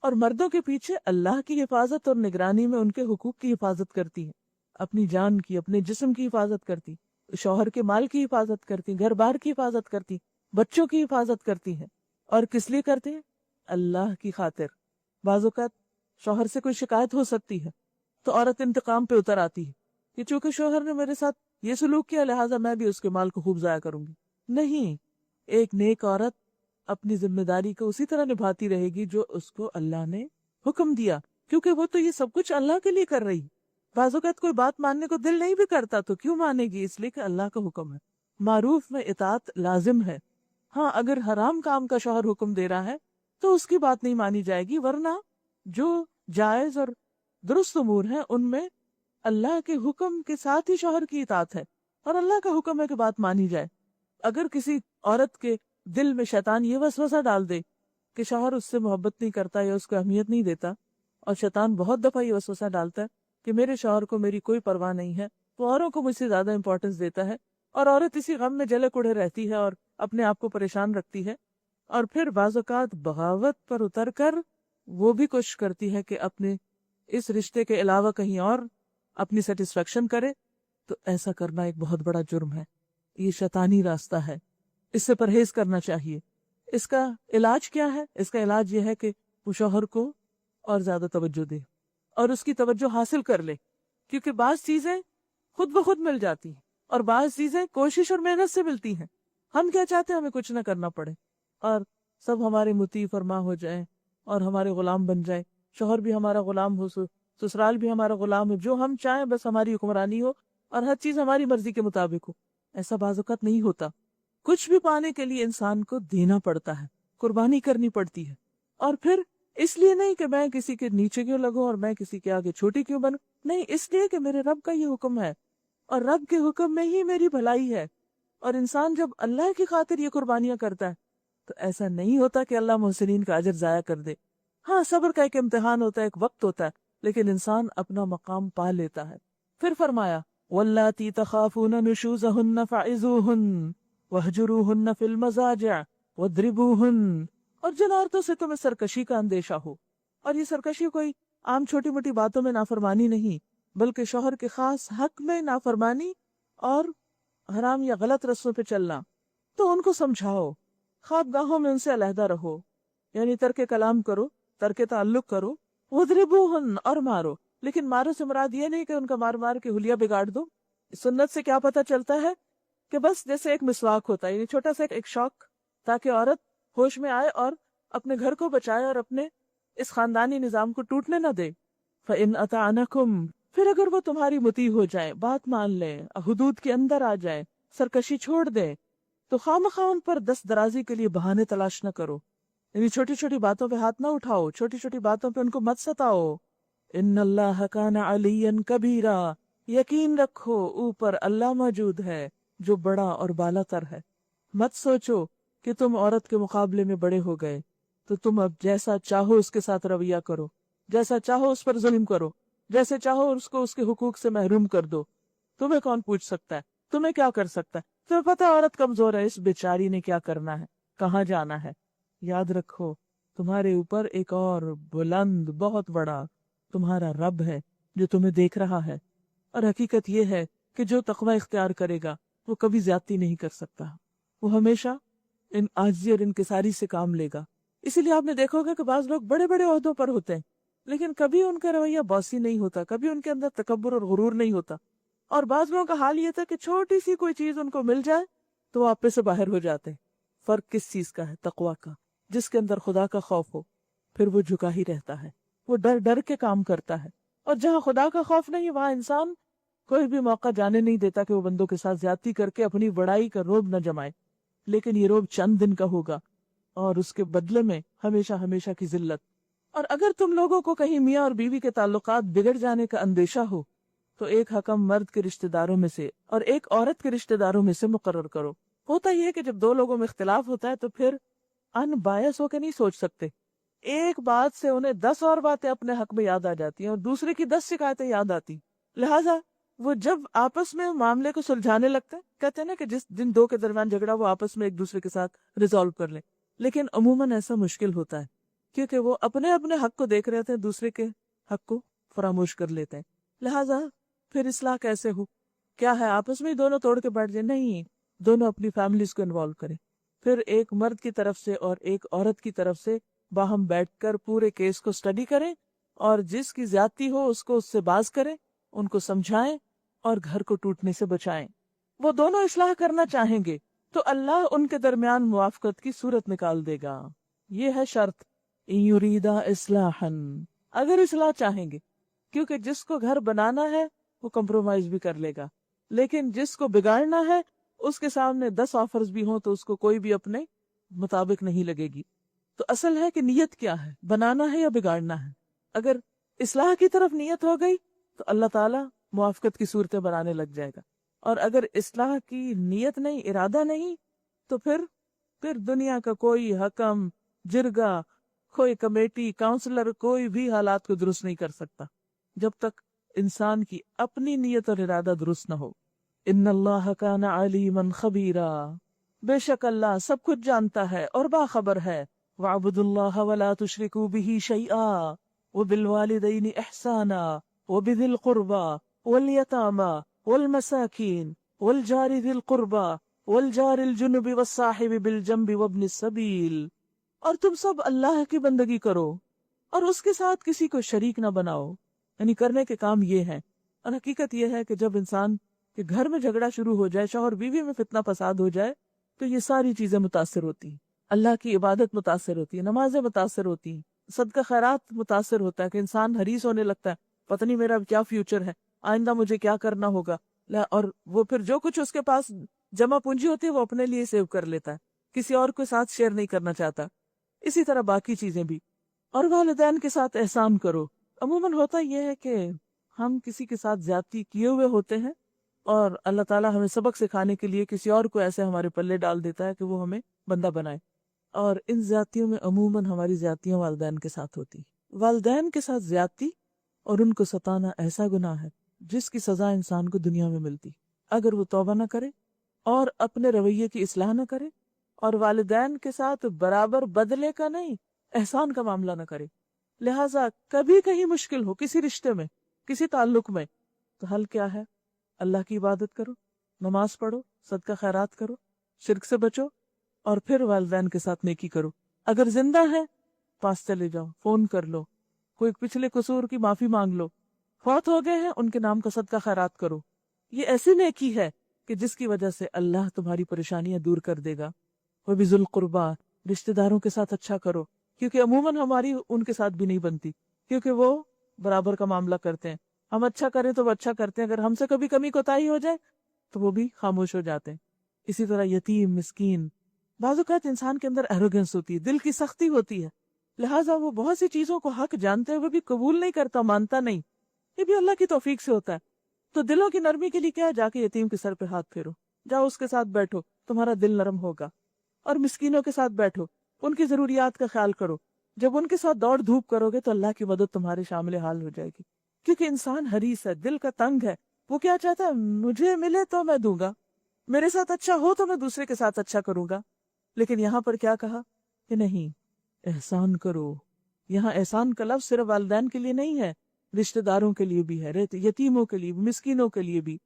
اور مردوں کے پیچھے اللہ کی حفاظت اور نگرانی میں ان کے حقوق کی حفاظت کرتی ہیں، اپنی جان کی، اپنے جسم کی حفاظت کرتی، شوہر کے مال کی حفاظت کرتی، گھر بار کی حفاظت کرتی، بچوں کی حفاظت کرتی ہیں۔ اور کس لیے کرتے ہیں؟ اللہ کی خاطر۔ بعض اوقات شوہر سے کوئی شکایت ہو سکتی ہے تو عورت انتقام پہ اتر آتی ہے کہ چونکہ شوہر نے میرے ساتھ یہ سلوک کیا لہٰذا میں بھی اس کے مال کو خوب ضائع کروں گی۔ نہیں، ایک نیک عورت اپنی ذمہ داری کو اسی طرح نبھاتی رہے گی جو اس کو اللہ نے حکم دیا، کیونکہ وہ تو یہ سب کچھ اللہ کے لیے کر رہی۔ بعض اوقات کوئی بات ماننے کو دل نہیں بھی کرتا تو کیوں مانے گی؟ اس لیے کہ اللہ کا حکم ہے۔ معروف میں اطاعت لازم ہے۔ ہاں، اگر حرام کام کا شوہر حکم دے رہا ہے تو اس کی بات نہیں مانی جائے گی، ورنہ جو جائز اور درست امور ہیں ان میں اللہ کے حکم کے ساتھ ہی شوہر کی اطاعت ہے، اور اللہ کا حکم ہے کہ بات مانی جائے۔ اگر کسی عورت کے دل میں شیطان یہ وسوسہ ڈال دے کہ شوہر اس سے محبت نہیں کرتا یا اس کو اہمیت نہیں دیتا، اور شیطان بہت دفعہ یہ وسوسہ ڈالتا ہے کہ میرے شوہر کو میری کوئی پرواہ نہیں ہے، وہ اوروں کو مجھ سے زیادہ امپورٹنس دیتا ہے، اور عورت اسی غم میں جلے کڑے رہتی ہے اور اپنے آپ کو پریشان رکھتی ہے، اور پھر بعض اوقات بغاوت پر اتر کر وہ بھی کوشش کرتی ہے کہ اپنے اس رشتے کے علاوہ کہیں اور اپنی سیٹسفیکشن کرے، تو ایسا کرنا ایک بہت بڑا جرم ہے۔ یہ شیطانی راستہ ہے، اس سے پرہیز کرنا چاہیے۔ اس کا علاج کیا ہے؟ اس کا علاج یہ ہے کہ وہ شوہر کو اور زیادہ توجہ دے اور اس کی توجہ حاصل کر لے، کیونکہ بعض چیزیں خود بخود مل جاتی ہیں اور بعض چیزیں کوشش اور محنت سے ملتی ہیں۔ ہم کیا چاہتے ہیں؟ ہمیں کچھ نہ کرنا پڑے اور سب ہمارے مطیع فرما ہو جائیں اور ہمارے غلام بن جائیں۔ شوہر بھی ہمارا غلام ہو، سسرال بھی ہمارا غلام ہو، جو ہم چاہیں بس ہماری حکمرانی ہو اور ہر چیز ہماری مرضی کے مطابق ہو. ایسا بعض اوقات نہیں ہوتا. کچھ بھی پانے کے لیے انسان کو دینا پڑتا ہے، قربانی کرنی پڑتی ہے. اور پھر اس لیے نہیں کہ میں کسی کے نیچے کیوں لگوں اور میں کسی کے آگے چھوٹی کیوں بنوں، نہیں، اس لیے کہ میرے رب کا یہ حکم ہے اور رب کے حکم میں ہی میری بھلائی ہے. اور انسان جب اللہ کی خاطر یہ قربانیاں کرتا ہے تو ایسا نہیں ہوتا کہ اللہ محسنین کا اجر ضائع کر دے. ہاں، صبر کا ایک امتحان ہوتا ہے، ایک وقت ہوتا ہے، لیکن انسان اپنا مقام پا لیتا ہے. پھر فرمایا واللاتی تخافون نشوزہن فعظوہن وہجروہن فی المضاجع واضربوہن، اور جن عورتوں سے تمہیں سرکشی کا اندیشہ ہو، اور یہ سرکشی کوئی عام چھوٹی موٹی باتوں میں نافرمانی نہیں، بلکہ شوہر کے خاص حق میں نافرمانی اور حرام یا غلط رسموں پہ چلنا، تو ان کو سمجھاؤ، خواب گاہوں میں ان سے علیحدہ رہو، یعنی ترک کلام کرو، ترک تعلق کرو. وَاضْرِبُوهُنَّ، اور مارو، لیکن مارو سے مراد یہ نہیں کہ ان کا مار مار کے حلیہ بگاڑ دو. سنت سے کیا پتہ چلتا ہے کہ بس جیسے ایک مسواک ہوتا ہے، یعنی چھوٹا سا ایک شوق، تاکہ عورت ہوش میں آئے اور اپنے گھر کو بچائے اور اپنے اس خاندانی نظام کو ٹوٹنے نہ دے. فَإِنْ أَطَعْنَكُمْ، پھر اگر وہ تمہاری مطیع ہو جائیں، بات مان لیں، حدود کے اندر آ جائیں، سرکشی چھوڑ دیں، تو خواہ ان پر دست درازی کے لیے بہانے تلاش نہ کرو، یعنی چھوٹی چھوٹی باتوں پہ ہاتھ نہ اٹھاؤ، چھوٹی چھوٹی باتوں پہ ان کو مت ستاؤ. ان اللہ کان علیا کبیرا، یقین رکھو اوپر اللہ موجود ہے جو بڑا اور بالا تر ہے. مت سوچو کہ تم عورت کے مقابلے میں بڑے ہو گئے تو تم اب جیسا چاہو اس کے ساتھ رویہ کرو، جیسا چاہو اس پر ظلم کرو، جیسے چاہو اس کو اس کے حقوق سے محروم کر دو. تمہیں کون پوچھ سکتا ہے؟ تمہیں کیا کر سکتا ہے؟ تمہیں پتہ ہے عورت کمزور ہے، اس بیچاری نے کیا کرنا ہے، کہاں جانا ہے. یاد رکھو تمہارے اوپر ایک اور بلند بہت بڑا تمہارا رب ہے جو تمہیں دیکھ رہا ہے، اور حقیقت یہ ہے کہ جو تقوی اختیار کرے گا وہ کبھی زیادتی نہیں کر سکتا، وہ ہمیشہ ان عاجزی اور انکساری سے کام لے گا. اسی لیے آپ نے دیکھو گا کہ بعض لوگ بڑے بڑے عہدوں پر ہوتے ہیں لیکن کبھی ان کا رویہ باسی نہیں ہوتا، کبھی ان کے اندر تکبر اور غرور نہیں ہوتا. اور بعض لوگوں کا حال یہ تھا کہ چھوٹی سی کوئی چیز ان کو مل جائے تو وہ آپے سے باہر ہو جاتے ہیں. فرق کس چیز کا ہے؟ تقوی کا. جس کے اندر خدا کا خوف ہو پھر وہ جھکا ہی رہتا ہے، وہ ڈر ڈر کے کام کرتا ہے. اور جہاں خدا کا خوف نہیں وہاں انسان کوئی بھی موقع جانے نہیں دیتا کہ وہ بندوں کے ساتھ زیادتی کر کے اپنی بڑائی کا روب نہ جمائے. لیکن یہ روب چند دن کا ہوگا اور اس کے بدلے میں ہمیشہ ہمیشہ کی ذلت. اور اگر تم لوگوں کو کہیں میاں اور بیوی کے تعلقات بگڑ جانے کا اندیشہ ہو تو ایک حکم مرد کے رشتہ داروں میں سے اور ایک عورت کے رشتہ داروں میں سے مقرر کرو. ہوتا یہ ہے کہ جب دو لوگوں میں اختلاف ہوتا ہے تو پھر ان بایس ہو کے نہیں سوچ سکتے. ایک بات سے انہیں 10 اور باتیں اپنے حق میں یاد آ جاتی ہیں اور دوسرے کی 10 شکایتیں یاد آتی. لہٰذا وہ جب آپس میں معاملے کو سلجھانے لگتے ہیں، کہتے ہیں نا کہ جن دو کے درمیان جھگڑا وہ آپس میں ایک دوسرے کے ساتھ ریزالو کر لیں. لیکن عموماً ایسا مشکل ہوتا ہے کیونکہ وہ اپنے اپنے حق کو دیکھ رہے تھے، دوسرے کے حق کو فراموش کر لیتے ہیں. لہٰذا پھر اصلاح کیسے ہو؟ کیا ہے آپس میں ہی دونوں توڑ کے بیٹھ جائیں؟ نہیں، دونوں اپنی فیملیز کو انوالو کریں. پھر ایک مرد کی طرف سے اور ایک عورت کی طرف سے باہم بیٹھ کر پورے کیس کو سٹڈی کریں اور جس کی زیادتی ہو اس کو اس سے باز کریں، ان کو سمجھائیں اور گھر کو ٹوٹنے سے بچائیں. وہ دونوں اصلاح کرنا چاہیں گے تو اللہ ان کے درمیان موافقت کی صورت نکال دے گا. یہ ہے شرط، ان یریدا اصلاحا، اگر اصلاح چاہیں گے. کیونکہ جس کو گھر بنانا ہے وہ کمپرومائز بھی کر لے گا، لیکن جس کو بگاڑنا ہے اس کے سامنے 10 آفرز بھی ہوں تو اس کو کوئی بھی اپنے مطابق نہیں لگے گی. تو اصل ہے کہ نیت کیا ہے، بنانا ہے یا بگاڑنا ہے. اگر اصلاح کی طرف نیت ہو گئی تو اللہ تعالیٰ موافقت کی صورتیں بنانے لگ جائے گا، اور اگر اصلاح کی نیت نہیں، ارادہ نہیں، تو پھر دنیا کا کوئی حکم، جرگہ، کوئی کمیٹی، کاؤنسلر، کوئی بھی حالات کو درست نہیں کر سکتا جب تک انسان کی اپنی نیت اور ارادہ درست نہ ہو. ان اللہ کان علیما خبیرا، بے شک اللہ سب کچھ جانتا ہے اور باخبر ہے. وَاعْبُدُوا اللَّهَ وَلَا تُشْرِكُوا بِهِ شَيْئًا وَبِالْوَالِدَيْنِ إِحْسَانًا وَبِذِي الْقُرْبَى وَالْيَتَامَى وَالْمَسَاكِينِ وَالْجَارِ ذِي الْقُرْبَى وَالْجَارِ الْجُنُبِ وَالصَّاحِبِ بِالْجَنبِ وَابْنِ السَّبِيلِ، اور تم سب اللہ کی بندگی کرو اور اس کے ساتھ کسی کو شریک نہ بناؤ. یعنی کرنے کے کام یہ ہیں. اور حقیقت یہ ہے کہ جب انسان کے گھر میں جھگڑا شروع ہو جائے، شوہر بیوی میں فتنہ فساد ہو جائے، تو یہ ساری چیزیں متاثر ہوتی ہیں. اللہ کی عبادت متاثر ہوتی ہے، نمازیں متاثر ہوتی ہیں، صدقہ خیرات متاثر ہوتا ہے کہ انسان حریص ہونے لگتا ہے، پتہ نہیں میرا کیا فیوچر ہے، آئندہ مجھے کیا کرنا ہوگا، اور وہ پھر جو کچھ اس کے پاس جمع پونجی ہوتی ہے وہ اپنے لیے سیو کر لیتا ہے، کسی اور کے ساتھ شیئر نہیں کرنا چاہتا۔ اسی طرح باقی چیزیں بھی۔ اور والدین کے ساتھ احسان کرو۔ عموماً ہوتا یہ ہے کہ ہم کسی کے ساتھ زیادتی کیے ہوئے ہوتے ہیں، اور اللہ تعالیٰ ہمیں سبق سکھانے کے لیے کسی اور کو ایسے ہمارے پلے ڈال دیتا ہے کہ وہ ہمیں بندہ بنائے، اور ان زیادتیوں میں عموماً ہماری زیادتیاں والدین کے ساتھ ہوتی۔ والدین کے ساتھ زیادتی اور ان کو ستانا ایسا گناہ ہے جس کی سزا انسان کو دنیا میں ملتی اگر وہ توبہ نہ کرے اور اپنے رویے کی اصلاح نہ کرے، اور والدین کے ساتھ برابر بدلے کا نہیں، احسان کا معاملہ نہ کرے۔ لہٰذا کبھی کہیں مشکل ہو کسی رشتے میں، کسی تعلق میں، تو حل کیا ہے؟ اللہ کی عبادت کرو، نماز پڑھو، صدقہ خیرات کرو، شرک سے بچو، اور پھر والدین کے ساتھ نیکی کرو۔ اگر زندہ ہے پاس چلے جاؤ، فون کر لو، کوئی پچھلے قصور کی معافی مانگ لو، فوت ہو گئے ہیں ان کے نام کا صدقہ خیرات کرو۔ یہ ایسی نیکی ہے کہ جس کی وجہ سے اللہ تمہاری پریشانیاں دور کر دے گا۔ وہ بھی ذو القربا، رشتہ داروں کے ساتھ اچھا کرو، کیونکہ عموماً ہماری ان کے ساتھ بھی نہیں بنتی، کیونکہ وہ برابر کا معاملہ کرتے ہیں۔ ہم اچھا کریں تو وہ اچھا کرتے ہیں، اگر ہم سے کبھی کمی کوتاہی ہو جائے تو وہ بھی خاموش ہو جاتے ہیں۔ اسی طرح یتیم، مسکین، بعض اوقات انسان کے اندر ایروگنس ہوتی ہے، دل کی سختی ہوتی ہے، لہٰذا وہ بہت سی چیزوں کو حق جانتے ہوئے بھی قبول نہیں کرتا، مانتا نہیں۔ یہ بھی اللہ کی توفیق سے ہوتا ہے۔ تو دلوں کی نرمی کے لیے کیا ہے؟ جا کے یتیم کے سر پہ ہاتھ پھیرو، جاؤ اس کے ساتھ بیٹھو، تمہارا دل نرم ہوگا۔ اور مسکینوں کے ساتھ بیٹھو، ان کی ضروریات کا خیال کرو۔ جب ان کے ساتھ دوڑ دھوپ کرو گے تو اللہ کی مدد تمہارے شامل حال ہو جائے گی، کیونکہ انسان حریص ہے، دل کا تنگ ہے، وہ کیا چاہتا ہے؟ مجھے ملے تو میں دوں گا، میرے ساتھ اچھا ہو تو میں دوسرے کے ساتھ اچھا کروں گا۔ لیکن یہاں پر کیا کہا کہ نہیں، احسان کرو۔ یہاں احسان کا لفظ صرف والدین کے لیے نہیں ہے، رشتہ داروں کے لیے بھی ہے، یتیموں کے لیے بھی، مسکینوں کے لیے بھی،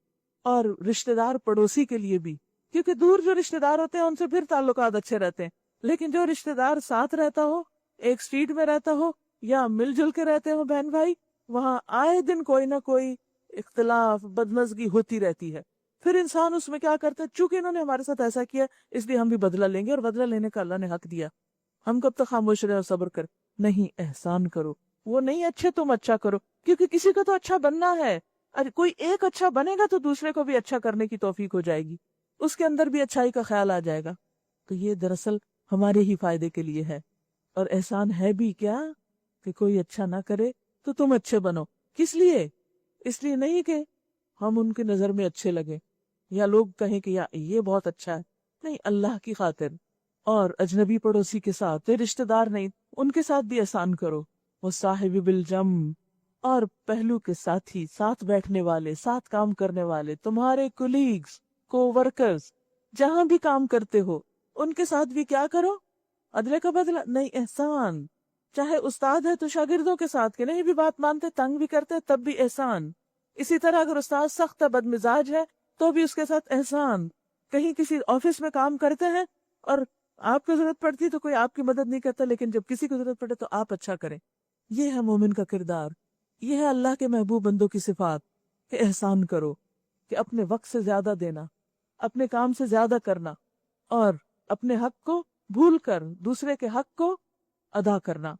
اور رشتہ دار پڑوسی کے لیے بھی، کیونکہ دور جو رشتہ دار ہوتے ہیں ان سے پھر تعلقات اچھے رہتے ہیں، لیکن جو رشتہ دار ساتھ رہتا ہو، ایک اسٹریٹ میں رہتا ہو یا مل جل کے رہتے ہو بہن بھائی، وہاں آئے دن کوئی نہ کوئی اختلاف، بدمزگی ہوتی رہتی ہے۔ پھر انسان اس میں کیا کرتا ہے؟ چونکہ انہوں نے ہمارے ساتھ ایسا کیا اس لیے ہم بھی بدلہ لیں گے، اور بدلہ لینے کا اللہ نے حق دیا، ہم کب تک خاموش رہے اور صبر کر؟ نہیں، احسان کرو۔ وہ نہیں اچھے تم اچھا کرو، کیونکہ کسی کو تو اچھا بننا ہے، کوئی ایک اچھا بنے گا تو دوسرے کو بھی اچھا کرنے کی توفیق ہو جائے گی، اس کے اندر بھی اچھائی کا خیال آ جائے گا۔ تو یہ دراصل ہمارے ہی فائدے کے لیے ہے۔ اور احسان ہے بھی کیا کہ کوئی اچھا نہ کرے تو تم اچھے بنو۔ کس لیے؟ اس لیے نہیں کہ ہم ان کی نظر میں اچھے لگے یا لوگ کہیں کہ یا یہ بہت اچھا ہے، نہیں، اللہ کی خاطر۔ اور اجنبی پڑوسی کے ساتھ، رشتہ دار نہیں، ان کے ساتھ بھی احسان کرو۔ وہ صاحب بالجم، اور پہلو کے ساتھی، ساتھ بیٹھنے والے، ساتھ کام کرنے والے، تمہارے کولیگز، کو ورکرز، جہاں بھی کام کرتے ہو ان کے ساتھ بھی کیا کرو؟ عدلے کا بدلہ نہیں، احسان۔ چاہے استاد ہے تو شاگردوں کے ساتھ کہ نہیں بھی بات مانتے، تنگ بھی کرتے، تب بھی احسان۔ اسی طرح اگر استاد سخت ہے، بد مزاج ہے، تو بھی اس کے ساتھ احسان۔ کہیں کسی آفس میں کام کرتے ہیں اور آپ کو ضرورت پڑتی تو کوئی آپ کی مدد نہیں کرتا، لیکن جب کسی کو ضرورت پڑے تو آپ اچھا کریں۔ یہ ہے مومن کا کردار، یہ ہے اللہ کے محبوب بندوں کی صفات کہ احسان کرو، کہ اپنے وقت سے زیادہ دینا، اپنے کام سے زیادہ کرنا، اور اپنے حق کو بھول کر دوسرے کے حق کو ادا کرنا۔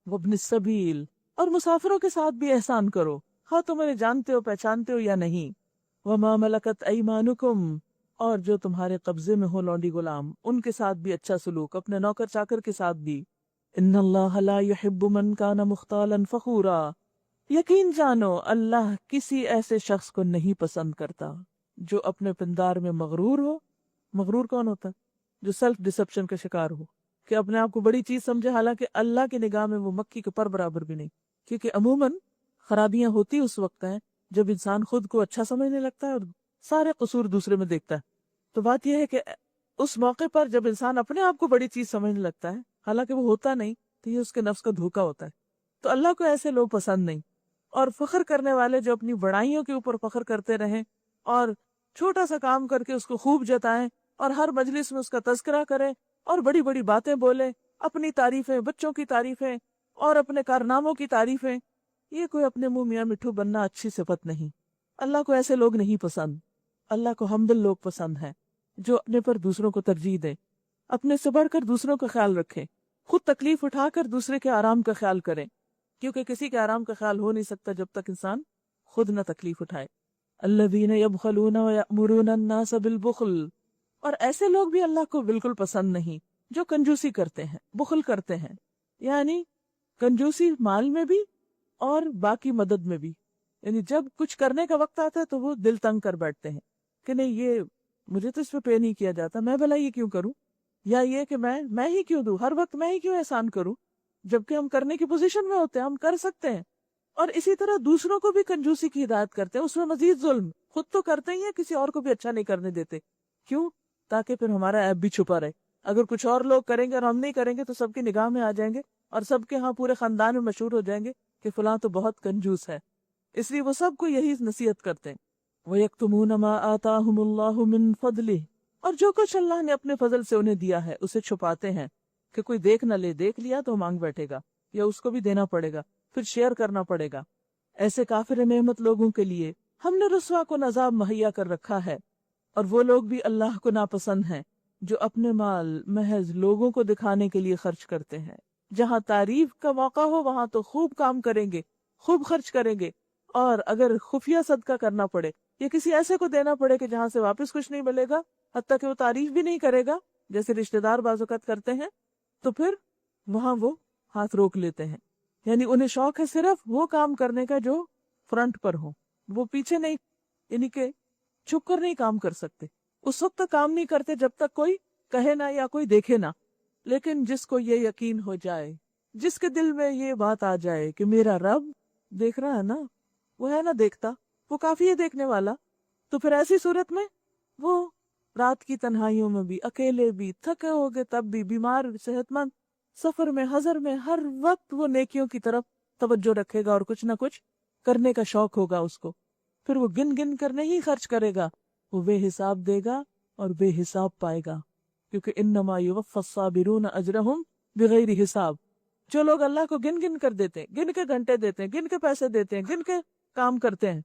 وابن السبیل، اور مسافروں کے ساتھ بھی احسان کرو، ہاں تم انہیں جانتے ہو، پہچانتے ہو یا نہیں۔ وما ملکت ایمانکم، اور جو تمہارے قبضے میں ہو لونڈی غلام، ان کے ساتھ بھی اچھا سلوک، اپنے نوکر چاکر کے ساتھ بھی۔ ان اللہ لا يحب من کان مختالا فخورا، یقین جانو اللہ کسی ایسے شخص کو نہیں پسند کرتا جو اپنے پندار میں مغرور ہو۔ مغرور کون ہوتا ہے؟ جو سیلف ڈسپشن کا شکار ہو، کہ اپنے آپ کو بڑی چیز سمجھے، حالانکہ اللہ کی نگاہ میں وہ مکھی کے پر برابر بھی نہیں۔ کیونکہ عموماً خرابیاں ہوتی اس وقت ہیں جب انسان خود کو اچھا سمجھنے لگتا ہے اور سارے قصور دوسرے میں دیکھتا ہے۔ تو بات یہ ہے کہ اس موقع پر جب انسان اپنے آپ کو بڑی چیز سمجھنے لگتا ہے حالانکہ وہ ہوتا نہیں، تو یہ اس کے نفس کا دھوکا ہوتا ہے۔ تو اللہ کو ایسے لوگ پسند نہیں۔ اور فخر کرنے والے جو اپنی بڑائیوں کے اوپر فخر کرتے رہیں اور چھوٹا سا کام کر کے اس کو خوب جتائیں اور ہر مجلس میں اس کا تذکرہ کریں اور بڑی بڑی باتیں بولیں، اپنی تعریفیں، بچوں کی تعریفیں اور اپنے کارناموں کی تعریفیں، یہ کوئی اپنے منہ میاں مٹھو بننا اچھی صفت نہیں۔ اللہ کو ایسے لوگ نہیں پسند۔ اللہ کو حمدل لوگ پسند ہیں، جو اپنے پر دوسروں کو ترجیح دیں، اپنے سے بڑھ کر دوسروں کا خیال رکھیں، خود تکلیف اٹھا کر دوسرے کے آرام کا خیال کریں، کیونکہ کسی کے آرام کا خیال ہو نہیں سکتا جب تک انسان خود نہ تکلیف اٹھائے۔ الذین یبخلون ویأمرون الناس بالبخل، اور ایسے لوگ بھی اللہ کو بالکل پسند نہیں جو کنجوسی کرتے ہیں، بخل کرتے ہیں، یعنی کنجوسی مال میں بھی اور باقی مدد میں بھی، یعنی جب کچھ کرنے کا وقت آتا ہے تو وہ دل تنگ کر بیٹھتے ہیں کہ نہیں یہ مجھے تو اس پہ پے نہیں کیا جاتا، میں بھلا یہ کیوں کروں، یا یہ کہ میں ہی کیوں دوں، ہر وقت میں ہی کیوں احسان کروں، جبکہ ہم کرنے کی پوزیشن میں ہوتے ہیں، ہم کر سکتے ہیں۔ اور اسی طرح دوسروں کو بھی کنجوسی کی ہدایت کرتے ہیں، اس میں مزید ظلم، خود تو کرتے ہی ہیں، کسی اور کو بھی اچھا نہیں کرنے دیتے، کیوں؟ تاکہ پھر ہمارا عیب بھی چھپا رہے، اگر کچھ اور لوگ کریں گے اور ہم نہیں کریں گے تو سب کی نگاہ میں آ جائیں گے اور سب کے ہاں پورے خاندان میں مشہور ہو جائیں گے کہ فلاں تو بہت کنجوس ہے، اس لیے وہ سب کو یہی نصیحت کرتے ہیں۔ وَيَكْتُمُونَ مَا آتَاهُمُ اللَّهُ مِنْ فَضْلِهِ، اور جو کچھ اللہ نے اپنے فضل سے انہیں دیا ہے اسے چھپاتے ہیں کہ کوئی دیکھ نہ لے، دیکھ لیا تو مانگ بیٹھے گا یا اس کو بھی دینا پڑے گا، پھر شیئر کرنا پڑے گا۔ ایسے کافر نعمت لوگوں کے لیے ہم نے رسوا کن عذاب مہیا کر رکھا ہے، اور وہ لوگ بھی اللہ کو ناپسند ہیں جو اپنے مال محض لوگوں کو دکھانے کے لیے خرچ کرتے ہیں۔ جہاں تعریف کا موقع ہو وہاں تو خوب کام کریں گے، خوب خرچ کریں گے، اور اگر خفیہ صدقہ کرنا پڑے یا کسی ایسے کو دینا پڑے کہ جہاں سے واپس کچھ نہیں ملے گا، حتیٰ کہ وہ تعریف بھی نہیں کرے گا جیسے رشتہ دار بعض اوقات کرتے ہیں، تو پھر وہاں وہ ہاتھ روک لیتے ہیں۔ یعنی انہیں شوق ہے صرف وہ کام کرنے کا جو فرنٹ پر ہو، وہ پیچھے نہیں، یعنی کہ چھپ کر نہیں کام کر سکتے، اس وقت تک کام نہیں کرتے جب تک کوئی کہے نہ یا کوئی دیکھے نہ۔ لیکن جس کو یہ یقین ہو جائے، جس کے دل میں یہ بات آ جائے کہ میرا رب دیکھ رہا ہے نا، وہ ہے نا دیکھتا، وہ کافی ہے دیکھنے والا، تو پھر ایسی صورت میں وہ رات کی تنہائیوں میں بھی، اکیلے بھی، تھکے ہوگے تب بھی، بیمار، صحت مند، سفر میں، حضر میں، ہر وقت وہ نیکیوں کی طرف توجہ رکھے گا اور کچھ نہ کچھ کرنے کا شوق ہوگا اس کو۔ پھر وہ گن گن کر نہیں خرچ کرے گا، وہ بے حساب دے گا اور بے حساب پائے گا، کیونکہ انما یوفی الصابرون اجرہم بغیر حساب۔ جو لوگ اللہ کو گن گن کر دیتے ہیں، گن کے گھنٹے دیتے ہیں، گن کے پیسے دیتے ہیں، گن کے کام کرتے ہیں،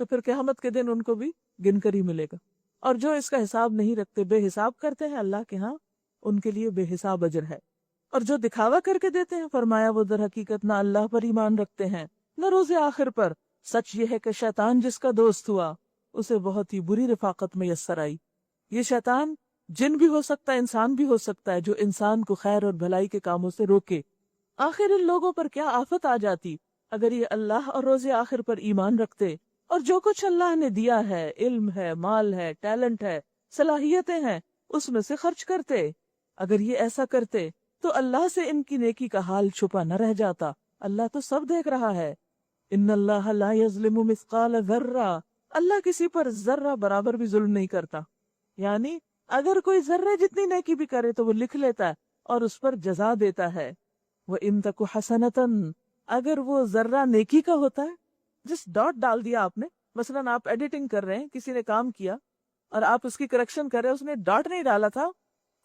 تو پھر قیامت کے دن ان کو بھی گن کر ہی ملے گا۔ اور جو اس کا حساب نہیں رکھتے، بے حساب کرتے ہیں، اللہ کے ہاں ان کے لیے بے حساب اجر ہے۔ اور جو دکھاوا کر کے دیتے ہیں، فرمایا وہ در حقیقت نہ اللہ پر ایمان رکھتے ہیں نہ روز آخر پر۔ سچ یہ ہے کہ شیطان جس کا دوست ہوا اسے بہت ہی بری رفاقت میسر آئی۔ یہ شیطان جن بھی ہو سکتا ہے، انسان بھی ہو سکتا ہے، جو انسان کو خیر اور بھلائی کے کاموں سے روکے۔ آخر ان لوگوں پر کیا آفت آ جاتی اگر یہ اللہ اور روز آخر پر ایمان رکھتے، اور جو کچھ اللہ نے دیا ہے، علم ہے، مال ہے، ٹیلنٹ ہے، صلاحیتیں ہیں، اس میں سے خرچ کرتے۔ اگر یہ ایسا کرتے تو اللہ سے ان کی نیکی کا حال چھپا نہ رہ جاتا، اللہ تو سب دیکھ رہا ہے۔ ان اللہ لا یظلم مثقال ذرہ، اللہ کسی پر ذرہ برابر بھی ظلم نہیں کرتا، یعنی اگر کوئی ذرے جتنی نیکی بھی کرے تو وہ لکھ لیتا ہے اور اس پر جزا دیتا ہے۔ وَإِن تَكُ حَسَنَةً، اگر وہ ذرہ نیکی کا ہوتا ہے، جس ڈاٹ ڈال دیا آپ نے، مثلاً آپ ایڈیٹنگ کر رہے ہیں، کسی نے کام کیا اور آپ اس کی کریکشن کر رہے ہیں، اس نے ڈاٹ نہیں ڈالا تھا،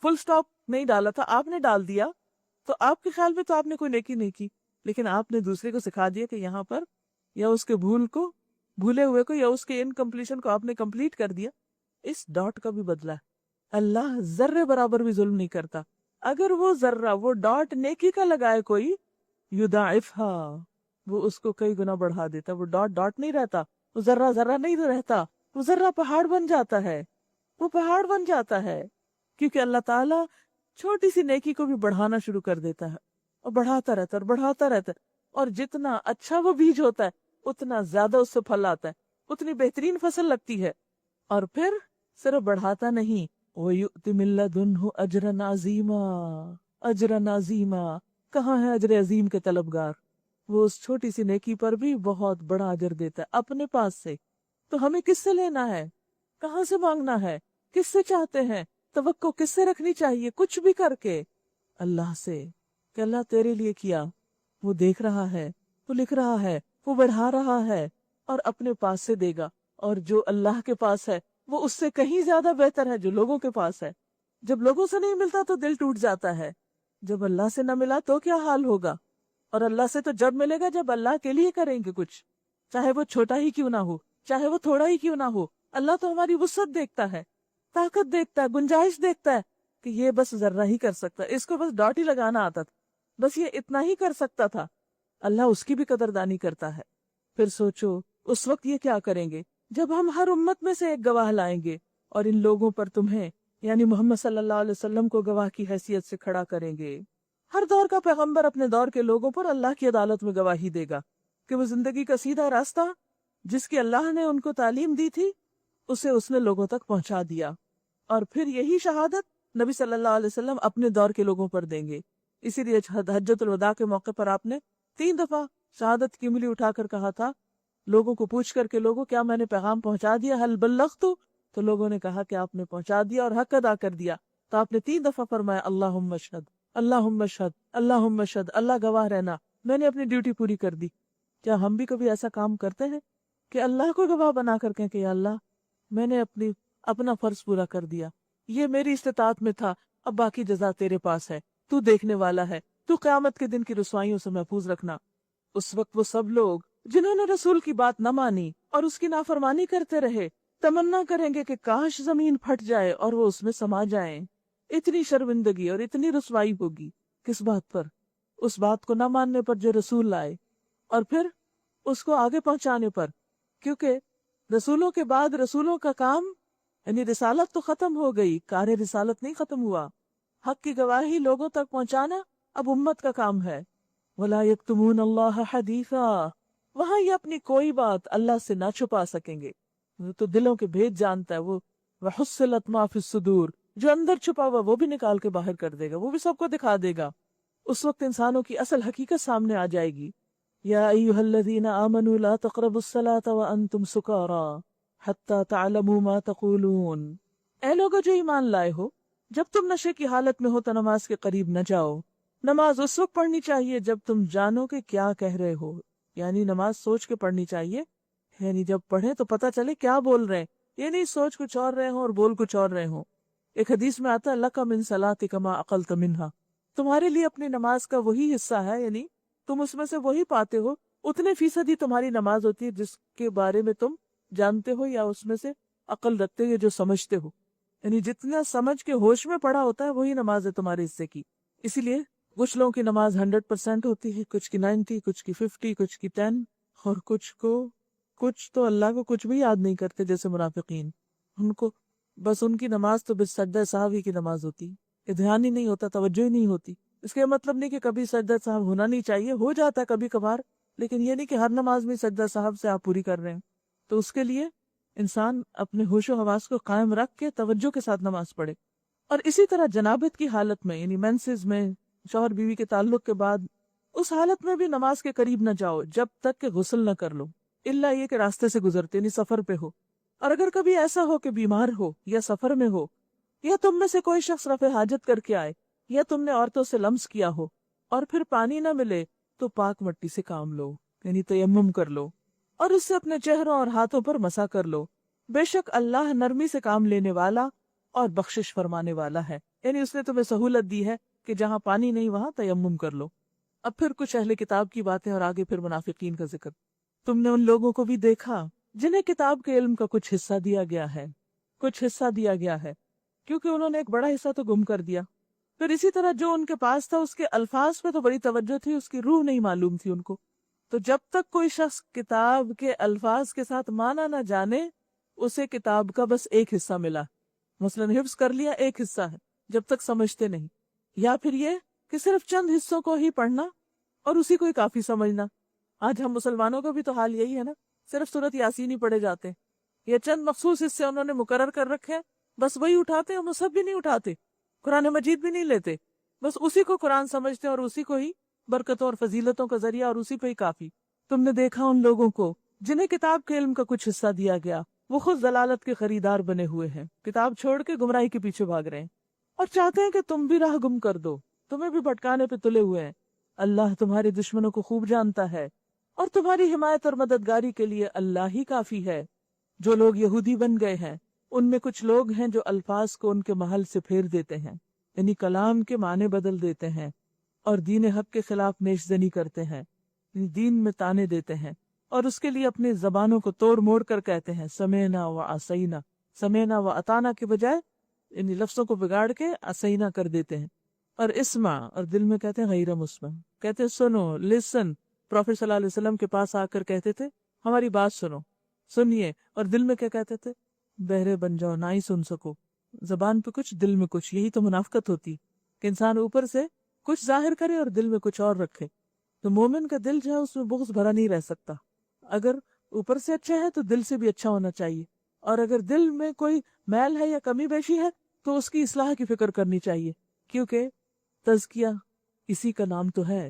فل سٹاپ نہیں ڈالا تھا، آپ نے ڈال دیا، تو آپ کے خیال میں تو آپ نے کوئی نیکی نہیں کی، لیکن آپ نے دوسرے کو سکھا دیا کہ یہاں پر یا اس کے بھولے ہوئے کو یا اس کے انکمپلیشن کو آپ نے کمپلیٹ کر دیا، اس ڈاٹ کا بھی بدلہ ہے۔ اللہ ذرے برابر بھی ظلم نہیں کرتا۔ اگر وہ ذرہ، وہ ڈاٹ نیکی کا لگائے کوئی، یضاعفھا، وہ اس کو کئی گنا بڑھا دیتا، وہ ڈاٹ ڈاٹ نہیں رہتا، وہ ذرہ ذرہ نہیں رہتا، وہ ذرہ پہاڑ بن جاتا ہے، وہ پہاڑ بن جاتا ہے، کیونکہ اللہ تعالیٰ چھوٹی سی نیکی کو بھی بڑھانا شروع کر دیتا ہے اور بڑھاتا رہتا ہے اور بڑھاتا رہتا ہے، اور جتنا اچھا وہ بیج ہوتا ہے اتنا زیادہ اس سے پھل آتا ہے، اتنی بہترین فصل لگتی ہے، اور پھر صرف بڑھاتا نہیں، وَيُؤْتِ مِن لَّدُنْهُ أَجْرًا عَظِيمًا، اجرًا عظیما، کہاں ہے اجر عظیم کے طلبگار؟ وہ اس چھوٹی سی نیکی پر بھی بہت بڑا اجر دیتا ہے اپنے پاس سے۔ تو ہمیں کس سے لینا ہے؟ کہاں سے مانگنا ہے؟ کس سے چاہتے ہیں؟ توقع کس سے رکھنی چاہیے؟ کچھ بھی کر کے اللہ سے، کہ اللہ تیرے لیے کیا، وہ دیکھ رہا ہے، وہ لکھ رہا ہے، وہ بڑھا رہا ہے، اور اپنے پاس سے دے گا۔ اور جو اللہ کے پاس ہے وہ اس سے کہیں زیادہ بہتر ہے جو لوگوں کے پاس ہے۔ جب لوگوں سے نہیں ملتا تو دل ٹوٹ جاتا ہے، جب اللہ سے نہ ملا تو کیا حال ہوگا؟ اور اللہ سے تو جب ملے گا جب اللہ کے لیے کریں گے کچھ، چاہے وہ چھوٹا ہی کیوں نہ ہو، چاہے وہ تھوڑا ہی کیوں نہ ہو۔ اللہ تو ہماری وسعت دیکھتا ہے، طاقت دیکھتا ہے، گنجائش دیکھتا ہے کہ یہ بس ذرہ ہی کر سکتا ہے، اس کو بس ڈاٹ ہی لگانا آتا تھا، بس یہ اتنا ہی کر سکتا تھا، اللہ اس کی بھی قدردانی کرتا ہے۔ پھر سوچو اس وقت یہ کیا کریں گے جب ہم ہر امت میں سے ایک گواہ لائیں گے اور ان لوگوں پر تمہیں یعنی محمد صلی اللہ علیہ وسلم کو گواہ کی حیثیت سے کھڑا کریں گے۔ ہر دور کا پیغمبر اپنے دور کے لوگوں پر اللہ کی عدالت میں گواہی دے گا کہ وہ زندگی کا سیدھا راستہ جس کی اللہ نے ان کو تعلیم دی تھی اسے اس نے لوگوں تک پہنچا دیا، اور پھر یہی شہادت نبی صلی اللہ علیہ وسلم اپنے دور کے لوگوں پر دیں گے۔ اسی لیے حجۃ الوداع کے موقع پر آپ نے 3 دفعہ شہادت کی انگلی اٹھا کر کہا تھا، لوگوں کو پوچھ کر کہ لوگوں کیا میں نے پیغام پہنچا دیا، حل بلغت؟ تو لوگوں نے کہا کہ آپ نے پہنچا دیا اور حق ادا کر دیا۔ تو آپ نے 3 دفعہ فرمایا اللہم اشہد، اللہم اشہد، اللہم اشہد، اللہ گواہ رہنا میں نے اپنی ڈیوٹی پوری کر دی۔ کیا ہم بھی کبھی ایسا کام کرتے ہیں کہ اللہ کو گواہ بنا کر کہیں کہ یا اللہ میں نے اپنا فرض پورا کر دیا، یہ میری استطاعت میں تھا، اب باقی جزا تیرے پاس ہے، تو دیکھنے والا ہے، تو قیامت کے دن کی رسوائیوں سے محفوظ رکھنا۔ اس وقت وہ سب لوگ جنہوں نے رسول کی بات نہ مانی اور اس کی نافرمانی کرتے رہے تمنا کریں گے کہ کاش زمین پھٹ جائے اور وہ اس میں سما جائیں۔ اتنی شرمندگی اور اتنی رسوائی ہوگی کس بات پر؟ اس بات کو نہ ماننے پر جو رسول لائے اور پھر اس کو آگے پہنچانے پر، کیونکہ رسولوں کے بعد رسولوں کا کام یعنی رسالت تو ختم ہو گئی، کار رسالت نہیں ختم ہوا۔ حق کی گواہی لوگوں تک پہنچانا اب امت کا کام ہے۔ وَلَا يَكْتُمُونَ اللَّهَ حَدِيثًا، وہاں یہ اپنی کوئی بات اللہ سے نہ چھپا سکیں گے، وہ تو دلوں کے بھید جانتا ہے۔ وہ وَحُصِّلَتْ مَا فِي الصُّدُورِ، جو اندر چھپا ہوا وہ بھی نکال کے باہر کر دے گا، وہ بھی سب کو دکھا دے گا۔ اس وقت انسانوں کی اصل حقیقت سامنے آ جائے گی۔ یا ایھا الذین آمنوا لا تقربوا الصلاۃ وانتم سکارى حتی تعلموا ما تقولون، اے لوگو جو ایمان لائے ہو، جب تم نشے کی حالت میں ہو تو نماز کے قریب نہ جاؤ۔ نماز اس وقت پڑھنی چاہیے جب تم جانو کہ کیا کہہ رہے ہو، یعنی نماز سوچ کے پڑھنی چاہیے، یعنی جب پڑھیں تو پتہ چلے کیا بول رہے ہیں، یہ نہیں سوچ کچھ اور رہے ہوں اور بول کچھ اور رہے ہوں۔ ایک حدیث میں آتا ہے لَکَ مِن صَلَاتِکَ مَا عَقَلْتَ مِنْہَا، تمہارے لیے اپنی نماز کا وہی حصہ ہے، یعنی تم اس میں سے وہی پاتے ہو، اتنے فیصد ہی تمہاری نماز ہوتی ہے جس کے بارے میں تم جانتے ہو یا اس میں سے عقل رکھتے ہو جو سمجھتے ہو، یعنی جتنا سمجھ کے ہوش میں پڑا ہوتا ہے وہی نماز ہے تمہارے حصے کی۔ اسی لیے کچھ لوگوں کی نماز 100% ہوتی ہے، کچھ کی 90، کچھ کی 50، کچھ کی 10، اور کچھ تو اللہ کو کچھ بھی یاد نہیں کرتے جیسے منافقین، ان کو بس ان کی نماز تو بس سجدہ سہوی کی نماز ہوتی ہے، دھیان ہی نہیں ہوتا، توجہ ہی نہیں ہوتی۔ اس کا مطلب نہیں کہ کبھی سجدہ سہو ہونا نہیں چاہیے، ہو جاتا ہے کبھی کبھار، لیکن یہ نہیں کہ ہر نماز میں سجدہ صاحب سے آپ پوری کر رہے ہیں۔ تو اس کے لیے انسان اپنے ہوش و حواس کو قائم رکھ کے توجہ کے ساتھ نماز پڑھے۔ اور اسی طرح جنابت کی حالت میں یعنی مینسز میں شوہر بیوی کے تعلق کے بعد اس حالت میں بھی نماز کے قریب نہ جاؤ جب تک کہ غسل نہ کر لو، الا یہ کہ راستے سے گزرتے یعنی سفر پہ ہو، اور اگر کبھی ایسا ہو کہ بیمار ہو یا سفر میں ہو یا تم میں سے کوئی شخص رفع حاجت کر کے آئے یا تم نے عورتوں سے لمس کیا ہو اور پھر پانی نہ ملے تو پاک مٹی سے کام لو، یعنی تیمم کر لو اور اس سے اپنے چہروں اور ہاتھوں پر مسح کر لو، بے شک اللہ نرمی سے کام لینے والا اور بخشش فرمانے والا ہے، یعنی اس نے تمہیں سہولت دی ہے کہ جہاں پانی نہیں وہاں تیمم کر لو۔ اب پھر کچھ اہل کتاب کی باتیں اور آگے پھر منافقین کا ذکر۔ تم نے ان لوگوں کو بھی دیکھا جنہیں کتاب کے علم کا کچھ حصہ دیا گیا ہے، کیونکہ انہوں نے ایک بڑا حصہ تو گم کر دیا۔ پھر اسی طرح جو ان کے پاس تھا اس کے الفاظ پہ تو بڑی توجہ تھی، اس کی روح نہیں معلوم تھی ان کو۔ تو جب تک کوئی شخص کتاب کے الفاظ کے ساتھ معنی نہ جانے اسے کتاب کا بس ایک حصہ ملا، مثلا حفظ کر لیا ایک حصہ ہے جب تک سمجھتے نہیں، یا پھر یہ کہ صرف چند حصوں کو ہی پڑھنا اور اسی کو ہی کافی سمجھنا۔ آج ہم مسلمانوں کا بھی تو حال یہی ہے نا، صرف سورۃ یاسین ہی پڑھے جاتے ہیں، یہ چند مخصوص حصے انہوں نے مقرر کر رکھے ہیں، بس وہی اٹھاتے ہیں، مصحف بھی نہیں اٹھاتے، قرآن مجید بھی نہیں لیتے، بس اسی کو قرآن سمجھتے ہیں اور اسی کو ہی برکتوں اور فضیلتوں کا ذریعہ اور اسی پہ ہی کافی۔ تم نے دیکھا ان لوگوں کو جنہیں کتاب کے علم کا کچھ حصہ دیا گیا، وہ خود ضلالت کے خریدار بنے ہوئے ہیں، کتاب چھوڑ کے گمراہی کے پیچھے بھاگ رہے ہیں اور چاہتے ہیں کہ تم بھی راہ گم کر دو، تمہیں بھی بھٹکانے پہ تلے ہوئے ہیں۔ اللہ تمہارے دشمنوں کو خوب جانتا ہے اور تمہاری حمایت اور مددگاری کے لیے اللہ ہی کافی ہے۔ جو لوگ یہودی بن گئے ہیں ان میں کچھ لوگ ہیں جو الفاظ کو ان کے محل سے پھیر دیتے ہیں، یعنی کلام کے معنی بدل دیتے ہیں اور دین حق کے خلاف نیش زنی کرتے ہیں، یعنی دین میں تانے دیتے ہیں اور اس کے لیے اپنی زبانوں کو توڑ موڑ کر کہتے ہیں سمینا و عصینا، سمینا و اطانا کے بجائے یعنی لفظوں کو بگاڑ کے عصینا کر دیتے ہیں، اور اسمع، اور دل میں کہتے ہیں غیر مسمع، کہتے ہیں سنو، لسن. پروفیٹ صلی اللہ علیہ وسلم کے پاس آ کر کہتے تھے ہماری بات سنو، سنیے. اور دل میں کیا کہتے تھے؟ بہرے بن جاؤ، نہ ہی سن سکو. زبان پہ کچھ دل میں کچھ. یہی تو منافقت ہوتی کہ انسان اوپر سے کچھ ظاہر کرے اور دل میں کچھ اور رکھے. تو مومن کا دل جو ہے اس میں بغض بھرا نہیں رہ سکتا. اگر اوپر سے اچھا ہے تو دل سے بھی اچھا ہونا چاہیے، اور اگر دل میں کوئی میل ہے یا کمی بیشی ہے تو اس کی اصلاح کی فکر کرنی چاہیے، کیونکہ تزکیہ اسی کا نام تو ہے،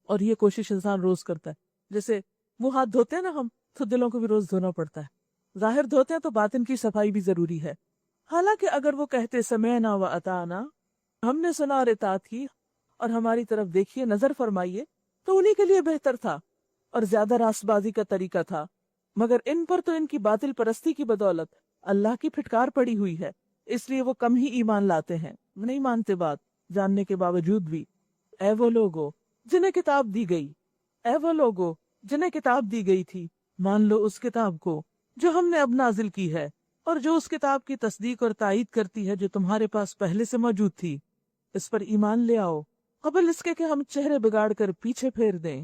اور یہ کوشش انسان روز کرتا ہے. جیسے منہ ہاتھ دھوتے ہیں نا ہم، تو دلوں کو بھی روز دھونا پڑتا ہے. ظاہر دھوتے ہیں تو باطن کی صفائی بھی ضروری ہے. حالانکہ اگر وہ کہتے سمعنا و اطعنا، ہم نے سنا اور اطاعت کی، اور ہماری طرف دیکھیے، نظر فرمائیے، تو انہی کے لیے بہتر تھا اور زیادہ راست بازی کا طریقہ تھا. مگر ان پر تو ان کی باطل پرستی کی بدولت اللہ کی پھٹکار پڑی ہوئی ہے، اس لیے وہ کم ہی ایمان لاتے ہیں، نہیں مانتے بات جاننے کے باوجود بھی. اے وہ لوگو جنہیں کتاب دی گئی، اے وہ لوگو جنہیں کتاب دی گئی تھی، مان لو اس کتاب کو جو ہم نے اب نازل کی ہے، اور جو اس کتاب کی تصدیق اور تائید کرتی ہے جو تمہارے پاس پہلے سے موجود تھی. اس پر ایمان لے آؤ قبل اس کے کہ ہم چہرے بگاڑ کر پیچھے پھیر دیں،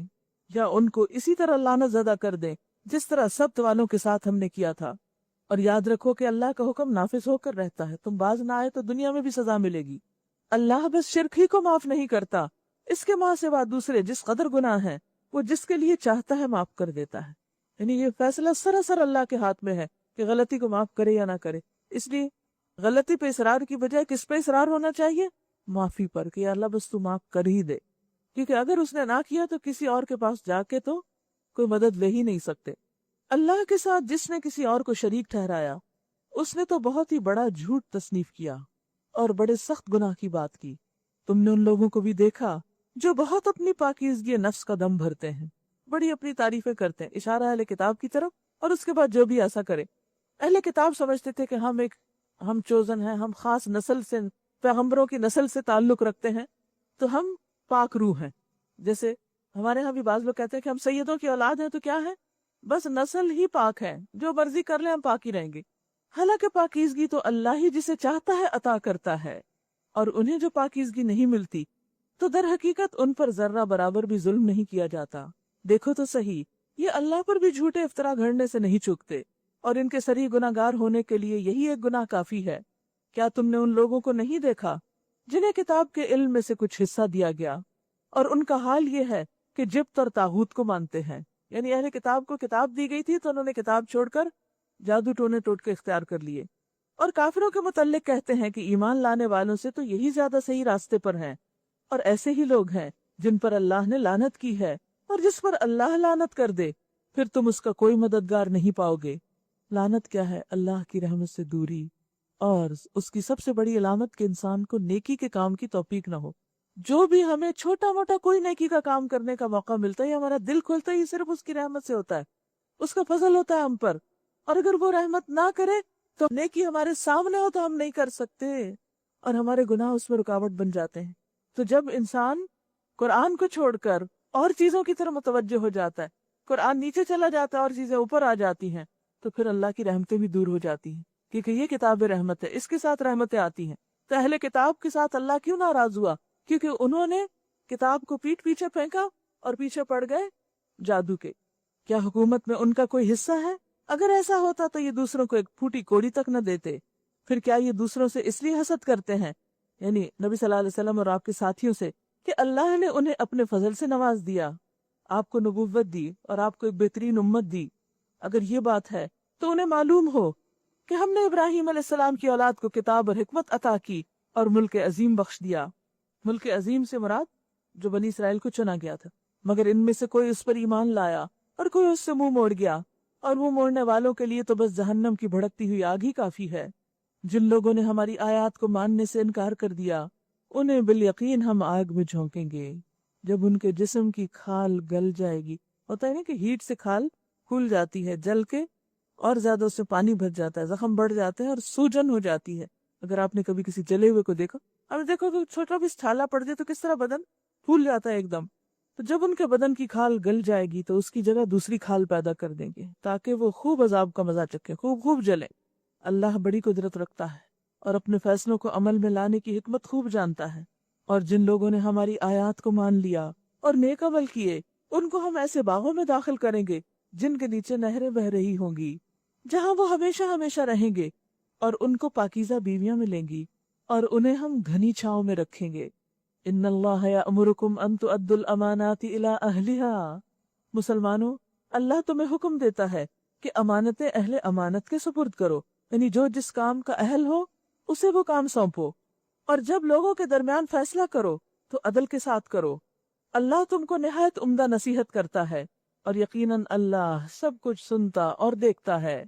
یا ان کو اسی طرح لعنت زدہ کر دیں جس طرح سبت والوں کے ساتھ ہم نے کیا تھا. اور یاد رکھو کہ اللہ کا حکم نافذ ہو کر رہتا ہے، تم باز نہ آئے تو دنیا میں بھی سزا ملے گی. اللہ بس شرک ہی کو معاف نہیں کرتا، اس کے ماں سوا دوسرے جس قدر گناہ ہیں وہ جس کے لیے چاہتا ہے معاف کر دیتا ہے. یعنی یہ فیصلہ سراسر اللہ کے ہاتھ میں ہے کہ غلطی کو معاف کرے یا نہ کرے. اس لیے غلطی پہ اصرار کی بجائے کس پہ اصرار ہونا چاہیے؟ معافی پر، کہ یا اللہ بس تو معاف کر ہی دے. کیونکہ اگر اس نے نہ کیا تو کسی اور کے پاس جا کے تو کوئی مدد لے ہی نہیں سکتے. اللہ کے ساتھ جس نے کسی اور کو شریک ٹھہرایا اس نے تو بہت ہی بڑا جھوٹ تصنیف کیا اور بڑے سخت گناہ کی بات کی. تم نے ان لوگوں کو بھی دیکھا جو بہت اپنی پاکیزگی نفس کا دم بھرتے ہیں، بڑی اپنی تعریفیں کرتے ہیں، اشارہ اہل کتاب کی طرف. اور اس کے بعد جو بھی ایسا کرے، اہل کتاب سمجھتے تھے کہ ہم چوزن ہیں، ہم خاص نسل سے، پیغمبروں کی نسل سے تعلق رکھتے ہیں، تو ہم پاک روح ہیں. جیسے ہمارے ہاں بھی بعض لوگ کہتے ہیں کہ ہم سیدوں کی اولاد ہیں، تو کیا ہے؟ بس نسل ہی پاک ہے، جو مرضی کر لیں ہم پاک ہی رہیں گے. حالانکہ پاکیزگی تو اللہ ہی جسے چاہتا ہے عطا کرتا ہے، اور انہیں جو پاکیزگی نہیں ملتی تو در حقیقت ان پر ذرہ برابر بھی ظلم نہیں کیا جاتا. دیکھو تو صحیح، یہ اللہ پر بھی جھوٹے افطرا گھڑنے سے نہیں چوکتے، اور ان کے صریح گناہگار ہونے کے لیے یہی ایک گناہ کافی ہے. کیا تم نے ان لوگوں کو نہیں دیکھا جنہیں کتاب کے علم میں سے کچھ حصہ دیا گیا، اور ان کا حال یہ ہے کہ جبت اور طاغوت کو مانتے ہیں. یعنی اہل کتاب کو کتاب دی گئی تھی تو انہوں نے کتاب چھوڑ کر جادو ٹونے ٹوٹکے اختیار کر لیے. اور کافروں کے متعلق کہتے ہیں کہ ایمان لانے والوں سے تو یہی زیادہ صحیح راستے پر ہیں، اور ایسے ہی لوگ ہیں جن پر اللہ نے لعنت کی ہے، اور جس پر اللہ لعنت کر دے پھر تم اس کا کوئی مددگار نہیں پاؤ گے. لعنت کیا ہے؟ اللہ کی رحمت سے دوری، اور اس کی سب سے بڑی علامت کہ انسان کو نیکی کے کام کی توفیق نہ ہو. جو بھی ہمیں چھوٹا موٹا کوئی نیکی کا کام کرنے کا موقع ملتا ہے، ہمارا دل کھلتا ہے، یہ صرف اس کی رحمت سے ہوتا ہے، اس کا فضل ہوتا ہے ہم پر. اور اگر وہ رحمت نہ کرے تو نیکی ہمارے سامنے ہو تو ہم نہیں کر سکتے، اور ہمارے گناہ اس میں رکاوٹ بن جاتے ہیں. تو جب انسان قرآن کو چھوڑ کر اور چیزوں کی طرف متوجہ ہو جاتا ہے، قرآن نیچے چلا جاتا ہے اور چیزیں اوپر آ جاتی ہیں، تو پھر اللہ کی رحمتیں بھی دور ہو جاتی ہیں، کیونکہ یہ کتاب رحمت ہے، اس کے ساتھ رحمتیں آتی ہیں. تو اہل کتاب کے ساتھ اللہ کیوں ناراض ہوا؟ کیونکہ انہوں نے کتاب کو پیٹھ پیچھے پھینکا اور پیچھے پڑ گئے جادو کے. کیا حکومت میں ان کا کوئی حصہ ہے؟ اگر ایسا ہوتا تو یہ دوسروں کو ایک پھوٹی کوڑی تک نہ دیتے. پھر کیا یہ دوسروں سے اس لیے حسد کرتے ہیں، یعنی نبی صلی اللہ علیہ وسلم اور آپ کے ساتھیوں سے، کہ اللہ نے انہیں اپنے فضل سے نواز دیا، آپ کو نبوت دی اور آپ کو ایک بہترین امت دی؟ اگر یہ بات ہے تو انہیں معلوم ہو کہ ہم نے ابراہیم علیہ السلام کی اولاد کو کتاب اور حکمت عطا کی اور ملک عظیم بخش دیا. ملک عظیم سے مراد جو بنی اسرائیل کو چنا گیا تھا، مگر ان میں سے کوئی اس پر ایمان لایا اور کوئی اس سے منہ موڑ گیا، اور منہ موڑنے والوں کے لیے تو بس جہنم کی بھڑکتی ہوئی آگ ہی کافی ہے. جن لوگوں نے ہماری آیات کو ماننے سے انکار کر دیا انہیں بالیقین ہم آگ میں جھونکیں گے جب ان کے جسم کی کھال گل جائے گی. ہوتا ہے نا کہ ہیٹ سے کھال پھول جاتی ہے، جل کے اور زیادہ اس سے پانی بھر جاتا ہے، زخم بڑھ جاتے ہیں اور سوجن ہو جاتی ہے. اگر آپ نے کبھی کسی جلے ہوئے کو دیکھا، اب دیکھو کہ چھوٹا بھی چھالا پڑ جائے تو کس طرح بدن پھول جاتا ہے ایک دم. تو جب ان کے بدن کی کھال گل جائے گی تو اس کی جگہ دوسری کھال پیدا کر دیں گے تاکہ وہ خوب عذاب کا مزہ چکھے، خوب خوب جلے. اللہ بڑی قدرت رکھتا ہے اور اپنے فیصلوں کو عمل میں لانے کی حکمت خوب جانتا ہے. اور جن لوگوں نے ہماری آیات کو مان لیا اور نیک عمل کیے ان کو ہم ایسے باغوں میں داخل کریں گے جن کے نیچے نہریں بہ رہی ہوں گی، جہاں وہ ہمیشہ ہمیشہ رہیں گے، اور ان کو پاکیزہ بیویاں ملیں گی اور انہیں ہم گھنی چھاؤں میں رکھیں گے۔ ان اللہ یأمرکم ان تؤدوا الامانات الی اہلہا، مسلمانوں اللہ تمہیں حکم دیتا ہے کہ امانتیں اہل امانت کے سپرد کرو، یعنی جو جس کام کا اہل ہو اسے وہ کام سونپو، اور جب لوگوں کے درمیان فیصلہ کرو تو عدل کے ساتھ کرو۔ اللہ تم کو نہایت عمدہ نصیحت کرتا ہے اور یقیناً اللہ سب کچھ سنتا اور دیکھتا ہے۔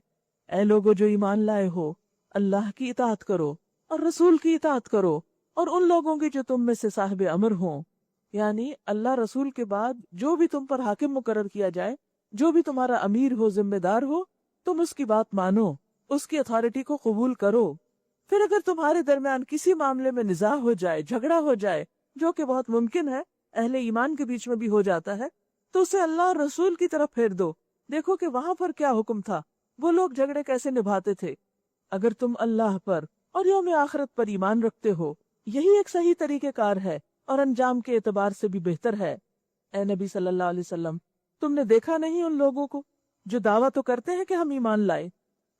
اے لوگو جو ایمان لائے ہو، اللہ کی اطاعت کرو اور رسول کی اطاعت کرو اور ان لوگوں کی جو تم میں سے صاحب امر ہوں، یعنی اللہ رسول کے بعد جو بھی تم پر حاکم مقرر کیا جائے، جو بھی تمہارا امیر ہو، ذمہ دار ہو، تم اس کی بات مانو، اس کی اتھارٹی کو قبول کرو۔ پھر اگر تمہارے درمیان کسی معاملے میں نزاع ہو جائے، جھگڑا ہو جائے، جو کہ بہت ممکن ہے، اہل ایمان کے بیچ میں بھی ہو جاتا ہے، تو اسے اللہ اور رسول کی طرف پھیر دو، دیکھو کہ وہاں پر کیا حکم تھا، وہ لوگ جھگڑے کیسے نبھاتے تھے۔ اگر تم اللہ پر اور یوم آخرت پر ایمان رکھتے ہو، یہی ایک صحیح طریقہ کار ہے اور انجام کے اعتبار سے بھی بہتر ہے۔ اے نبی صلی اللہ علیہ وسلم، تم نے دیکھا نہیں ان لوگوں کو جو دعویٰ تو کرتے ہیں کہ ہم ایمان لائے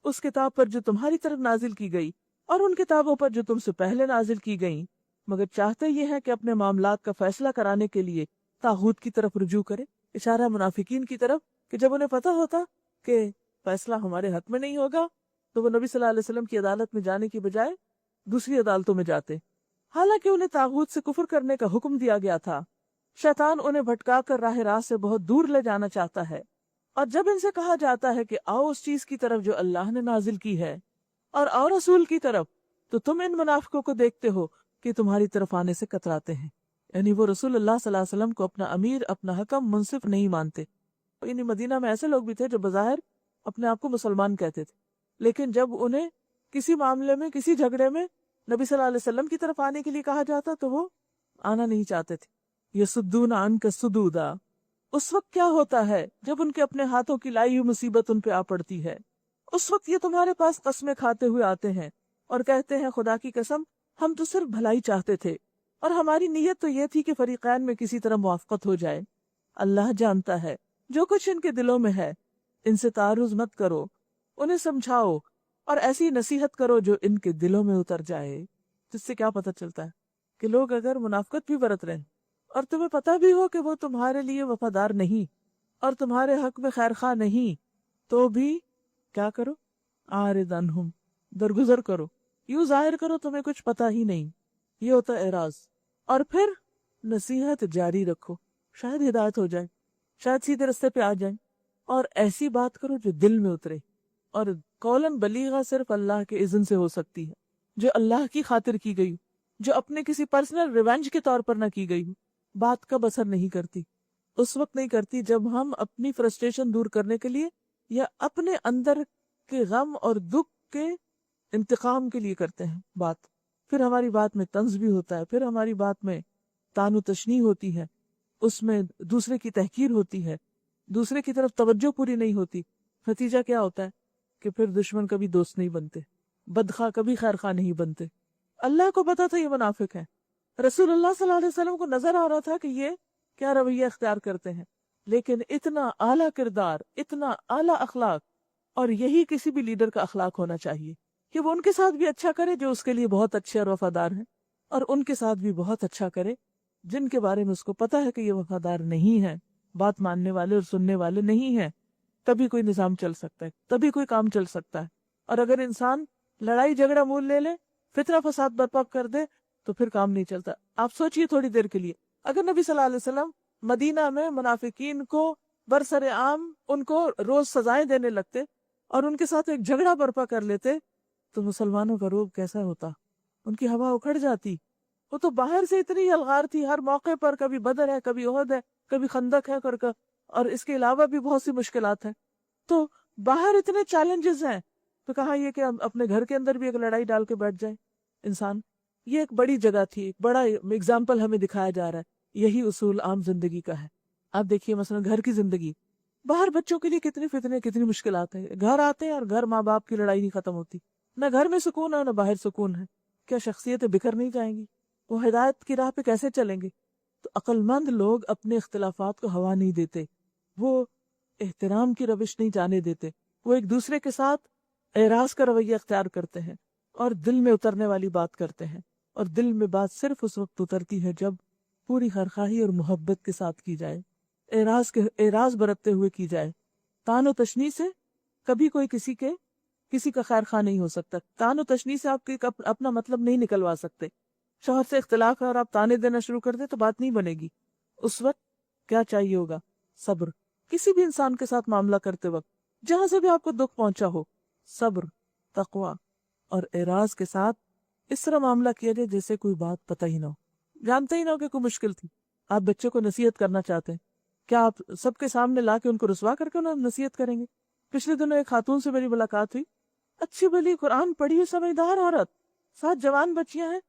اس کتاب پر جو تمہاری طرف نازل کی گئی اور ان کتابوں پر جو تم سے پہلے نازل کی گئیں، مگر چاہتے یہ ہے کہ اپنے معاملات کا فیصلہ کرانے کے لیے طاغوت کی طرف رجوع کرے، اشارہ منافقین کی طرف، کہ جب انہیں پتہ ہوتا کہ فیصلہ ہمارے حق میں نہیں ہوگا تو وہ نبی صلی اللہ علیہ وسلم کی عدالت میں جانے کی بجائے دوسری عدالتوں میں جاتے، حالانکہ انہیں طاغوت سے کفر کرنے کا حکم دیا گیا تھا۔ شیطان انہیں بھٹکا کر راہ راست سے بہت دور لے جانا چاہتا ہے، اور جب ان سے کہا جاتا ہے کہ آؤ اس چیز کی طرف جو اللہ نے نازل کی ہے اور آؤ رسول کی طرف، تو تم ان منافقوں کو دیکھتے ہو کہ تمہاری طرف آنے سے کتراتے ہیں، یعنی وہ رسول اللہ صلی اللہ علیہ وسلم کو اپنا امیر، اپنا حکم، منصف نہیں مانتے۔ یعنی مدینہ میں ایسے لوگ بھی تھے جو بظاہر اپنے آپ کو مسلمان کہتے تھے، لیکن جب انہیں کسی معاملے میں، کسی جھگڑے میں نبی صلی اللہ علیہ وسلم کی طرف آنے کے لیے کہا جاتا تو وہ آنا نہیں چاہتے تھے۔ یصدون عنک صدودا، اس وقت کیا ہوتا ہے جب ان کے اپنے ہاتھوں کی لائی ہوئی مصیبت ان پہ آ پڑتی ہے، اس وقت یہ تمہارے پاس قسمیں کھاتے ہوئے آتے ہیں اور کہتے ہیں خدا کی قسم ہم تو صرف بھلائی چاہتے تھے اور ہماری نیت تو یہ تھی کہ فریقین میں کسی طرح موافقت ہو جائے۔ اللہ جانتا ہے جو کچھ ان کے دلوں میں ہے، ان سے تعارض مت کرو، انہیں سمجھاؤ اور ایسی نصیحت کرو جو ان کے دلوں میں اتر جائے۔ جس سے کیا پتہ چلتا ہے کہ لوگ اگر منافقت بھی برت رہے ہیں اور تمہیں پتہ بھی ہو کہ وہ تمہارے لیے وفادار نہیں اور تمہارے حق میں خیر خواہ نہیں، تو بھی کیا کرو؟ اعرض عنہم، درگزر کرو، یوں ظاہر کرو تمہیں کچھ پتہ ہی نہیں، یہ ہوتا ہے اعراض۔ اور پھر نصیحت جاری رکھو، شاید ہدایت ہو جائے، شاید سیدھے رستے پہ آ جائیں، اور ایسی بات کرو جو دل میں اترے، اور قولاً بلیغا صرف اللہ کے اذن سے ہو سکتی ہے، جو اللہ کی خاطر کی گئی، جو اپنے کسی پرسنل ریونج کے طور پر نہ کی گئی، بات کا بسر نہیں کرتی، اس وقت نہیں کرتی جب ہم اپنی فرسٹریشن دور کرنے کے لیے یا اپنے اندر کے غم اور دکھ کے انتقام کے لیے کرتے ہیں بات۔ پھر ہماری بات میں طنز بھی ہوتا ہے، پھر ہماری بات میں تان و تشنیع ہوتی ہے، اس میں دوسرے کی تحقیر ہوتی ہے، دوسرے کی طرف توجہ پوری نہیں ہوتی۔ نتیجہ کیا ہوتا ہے کہ پھر دشمن کبھی دوست نہیں بنتے، بدخواہ کبھی خیر خواہ نہیں بنتے۔ اللہ کو پتا تھا یہ منافق ہے، رسول اللہ صلی اللہ علیہ وسلم کو نظر آ رہا تھا کہ یہ کیا رویہ اختیار کرتے ہیں، لیکن اتنا اعلیٰ کردار، اتنا اعلیٰ اخلاق، اور یہی کسی بھی لیڈر کا اخلاق ہونا چاہیے کہ وہ ان کے ساتھ بھی اچھا کرے جو اس کے لیے بہت اچھے اور وفادار ہیں، اور ان کے ساتھ بھی بہت اچھا کرے جن کے بارے میں اس کو پتا ہے کہ یہ وفادار نہیں ہے، بات ماننے والے اور سننے والے نہیں ہیں۔ تبھی کوئی نظام چل سکتا ہے، تبھی کوئی کام چل سکتا ہے۔ اور اگر انسان لڑائی جھگڑا مول لے لے، فتنہ فساد برپا کر دے، تو پھر کام نہیں چلتا۔ آپ سوچئے تھوڑی دیر کے لیے، اگر نبی صلی اللہ علیہ وسلم مدینہ میں منافقین کو برسر عام ان کو روز سزائیں دینے لگتے اور ان کے ساتھ ایک جھگڑا برپا کر لیتے، تو مسلمانوں کا روب کیسا ہوتا؟ ان کی ہوا اکھڑ جاتی۔ وہ تو باہر سے اتنی الغار تھی، ہر موقع پر کبھی بدر ہے، کبھی احد ہے، کبھی خندق ہے، اور اس کے علاوہ بھی بہت سی مشکلات ہیں۔ تو باہر اتنے چیلنجز ہیں، تو کہاں یہ کہ اپنے گھر کے اندر بھی ایک لڑائی ڈال کے بیٹھ جائے انسان۔ یہ ایک بڑی جگہ تھی، ایک بڑا اگزامپل ہمیں دکھایا جا رہا ہے۔ یہی اصول عام زندگی کا ہے۔ آپ دیکھیے مثلا گھر کی زندگی، باہر بچوں کے لیے کتنی فتنے، کتنی مشکلات ہیں، گھر آتے ہیں اور گھر ماں باپ کی لڑائی نہیں ختم ہوتی، نہ گھر میں سکون ہے نہ باہر سکون ہے۔ کیا شخصیتیں بکھر نہیں جائیں گی؟ وہ ہدایت کی راہ پہ کیسے چلیں گے؟ تو عقل مند لوگ اپنے اختلافات کو ہوا نہیں دیتے، وہ احترام کی روش نہیں جانے دیتے، وہ ایک دوسرے کے ساتھ اعراض کا رویہ اختیار کرتے ہیں اور دل میں اترنے والی بات کرتے ہیں، اور دل میں بات صرف اس وقت اترتی ہے جب پوری خرخواہی اور محبت کے ساتھ کی جائے، اعراض برتتے ہوئے کی جائے۔ تان و تشنی سے کبھی کوئی کسی کا خیر خواہ نہیں ہو سکتا، تان و تشنی سے آپ اپنا مطلب نہیں نکلوا سکتے۔ شوہر سے اختلاف ہے اور آپ تانے دینا شروع کر دیں تو بات نہیں بنے گی۔ اس وقت کیا چاہیے ہوگا؟ صبر۔ کسی بھی انسان کے ساتھ معاملہ کرتے وقت جہاں سے بھی آپ کو دکھ پہنچا ہو، صبر، تقوی اور اعراض کے ساتھ اس طرح معاملہ کیا جائے جیسے کوئی بات پتہ ہی نہ ہو، جانتے ہی نہ ہو کہ کوئی مشکل تھی۔ آپ بچے کو نصیحت کرنا چاہتے ہیں، کیا آپ سب کے سامنے لا کے ان کو رسوا کر کے انہیں نصیحت کریں گے؟ پچھلے دنوں ایک خاتون سے میری ملاقات ہوئی، اچھی بھلی قرآن پڑھی ہوئی سمجھدار عورت، 7 جوان بچیاں ہیں۔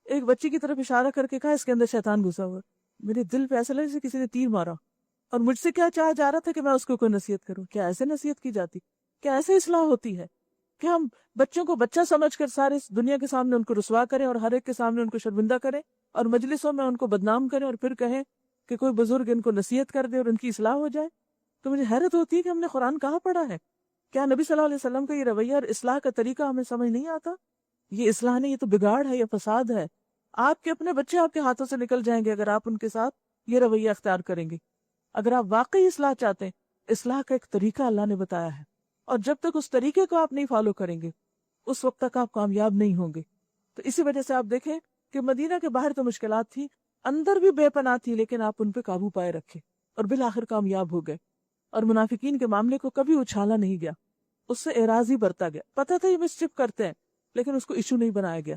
ایک بچی کی طرف اشارہ کر کے کہا اس کے اندر شیطان گھسا ہوا۔ میرے دل پہ ایسا لگا جیسے کسی نے تیر مارا، اور مجھ سے کیا چاہا جا رہا تھا کہ میں اس کو کوئی نصیحت کروں۔ کیا ایسے نصیحت کی جاتی؟ کیا ایسے اصلاح ہوتی ہے کہ ہم بچوں کو بچہ سمجھ کر سارے دنیا کے سامنے ان کو رسوا کریں اور ہر ایک کے سامنے ان کو شرمندہ کریں اور مجلسوں میں ان کو بدنام کریں اور پھر کہیں کہ کوئی بزرگ ان کو نصیحت کر دے اور ان کی اصلاح ہو جائے؟ تو مجھے حیرت ہوتی ہے کہ ہم نے قرآن کہاں پڑھا ہے؟ کیا نبی صلی اللہ علیہ وسلم کا یہ رویہ اور اصلاح کا طریقہ ہمیں سمجھ نہیں آتا؟ یہ اصلاح نہیں، یہ تو بگاڑ ہے، یہ فساد ہے۔ آپ کے اپنے بچے آپ کے ہاتھوں سے نکل جائیں گے اگر آپ ان کے ساتھ یہ رویہ اختیار کریں گے۔ اگر آپ واقعی اصلاح چاہتے ہیں، اصلاح کا ایک طریقہ اللہ نے بتایا ہے، اور جب تک اس طریقے کو آپ نہیں فالو کریں گے اس وقت تک آپ کامیاب نہیں ہوں گے۔ تو اسی وجہ سے آپ دیکھیں کہ مدینہ کے باہر تو مشکلات تھی، اندر بھی بے پناہ تھی، لیکن آپ ان پہ قابو پائے رکھے اور بالآخر کامیاب ہو گئے، اور منافقین کے معاملے کو کبھی اچھالا نہیں گیا، اس سے اعراض ہی برتا گیا۔ پتہ تھا یہ مسچف کرتے ہیں لیکن اس کو ایشو نہیں بنایا گیا۔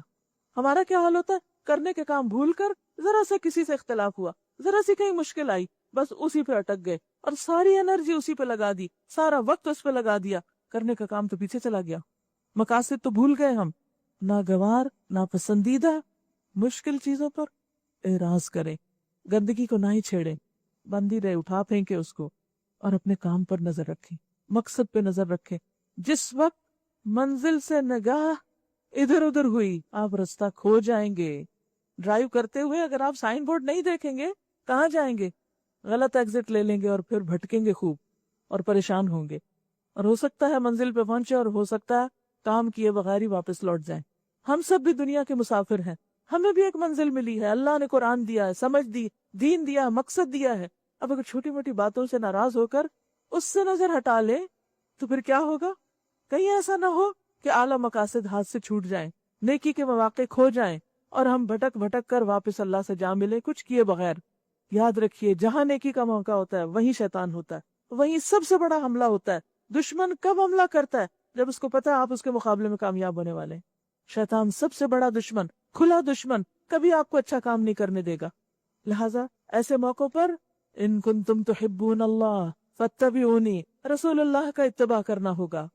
ہمارا کیا حال ہوتا ہے؟ کرنے کے کام بھول کر ذرا سے کسی سے اختلاف ہوا، ذرا سی کہیں مشکل آئی، بس اسی پہ اٹک گئے اور ساری انرجی اسی پہ لگا دی، سارا وقت اس پہ لگا دیا، کرنے کا کام تو پیچھے چلا گیا۔ مقاصد تو بھول گئے ہم۔ ناگوار، ناپسندیدہ مشکل چیزوں پر اعراض کریں، گندگی کو نہ ہی چھیڑیں، بندی رہے، اٹھا پھینکے اس کو، اور اپنے کام پر نظر رکھیں، مقصد پہ نظر رکھیں۔ جس وقت منزل سے نگاہ ادھر ادھر ہوئی آپ رستہ کھو جائیں گے۔ ڈرائیو کرتے ہوئے اگر آپ سائن بورڈ نہیں دیکھیں گے کہاں جائیں گے؟ غلط ایگزٹ لے لیں گے اور پھر بھٹکیں گے خوب اور پریشان ہوں گے، اور ہو سکتا ہے منزل پہ پہنچے اور ہو سکتا ہے کام کیے بغیر ہی واپس لوٹ جائیں۔ ہم سب بھی دنیا کے مسافر ہیں، ہمیں بھی ایک منزل ملی ہے، اللہ نے قرآن دیا ہے، سمجھ دی، دین دیا، مقصد دیا ہے۔ اب اگر چھوٹی موٹی باتوں سے ناراض ہو کر اس سے نظر ہٹا لیں تو پھر کیا ہوگا؟ کہیں ایسا نہ ہو کہ اعلیٰ مقاصد ہاتھ سے چھوٹ جائیں، نیکی کے مواقع کھو جائیں اور ہم بھٹک بھٹک کر واپس اللہ سے جا ملے کچھ کیے بغیر۔ یاد رکھیے جہاں نیکی کا موقع ہوتا ہے وہیں شیطان ہوتا ہے، وہیں سب سے بڑا حملہ ہوتا ہے۔ دشمن کب حملہ کرتا ہے؟ جب اس کو پتا ہے آپ اس کے مقابلے میں کامیاب ہونے والے ہیں۔ شیطان سب سے بڑا دشمن، کھلا دشمن، کبھی آپ کو اچھا کام نہیں کرنے دے گا۔ لہٰذا ایسے موقعوں پر ان کنتم تحبون اللہ فاتبعونی، رسول اللہ کا اتباع کرنا ہوگا،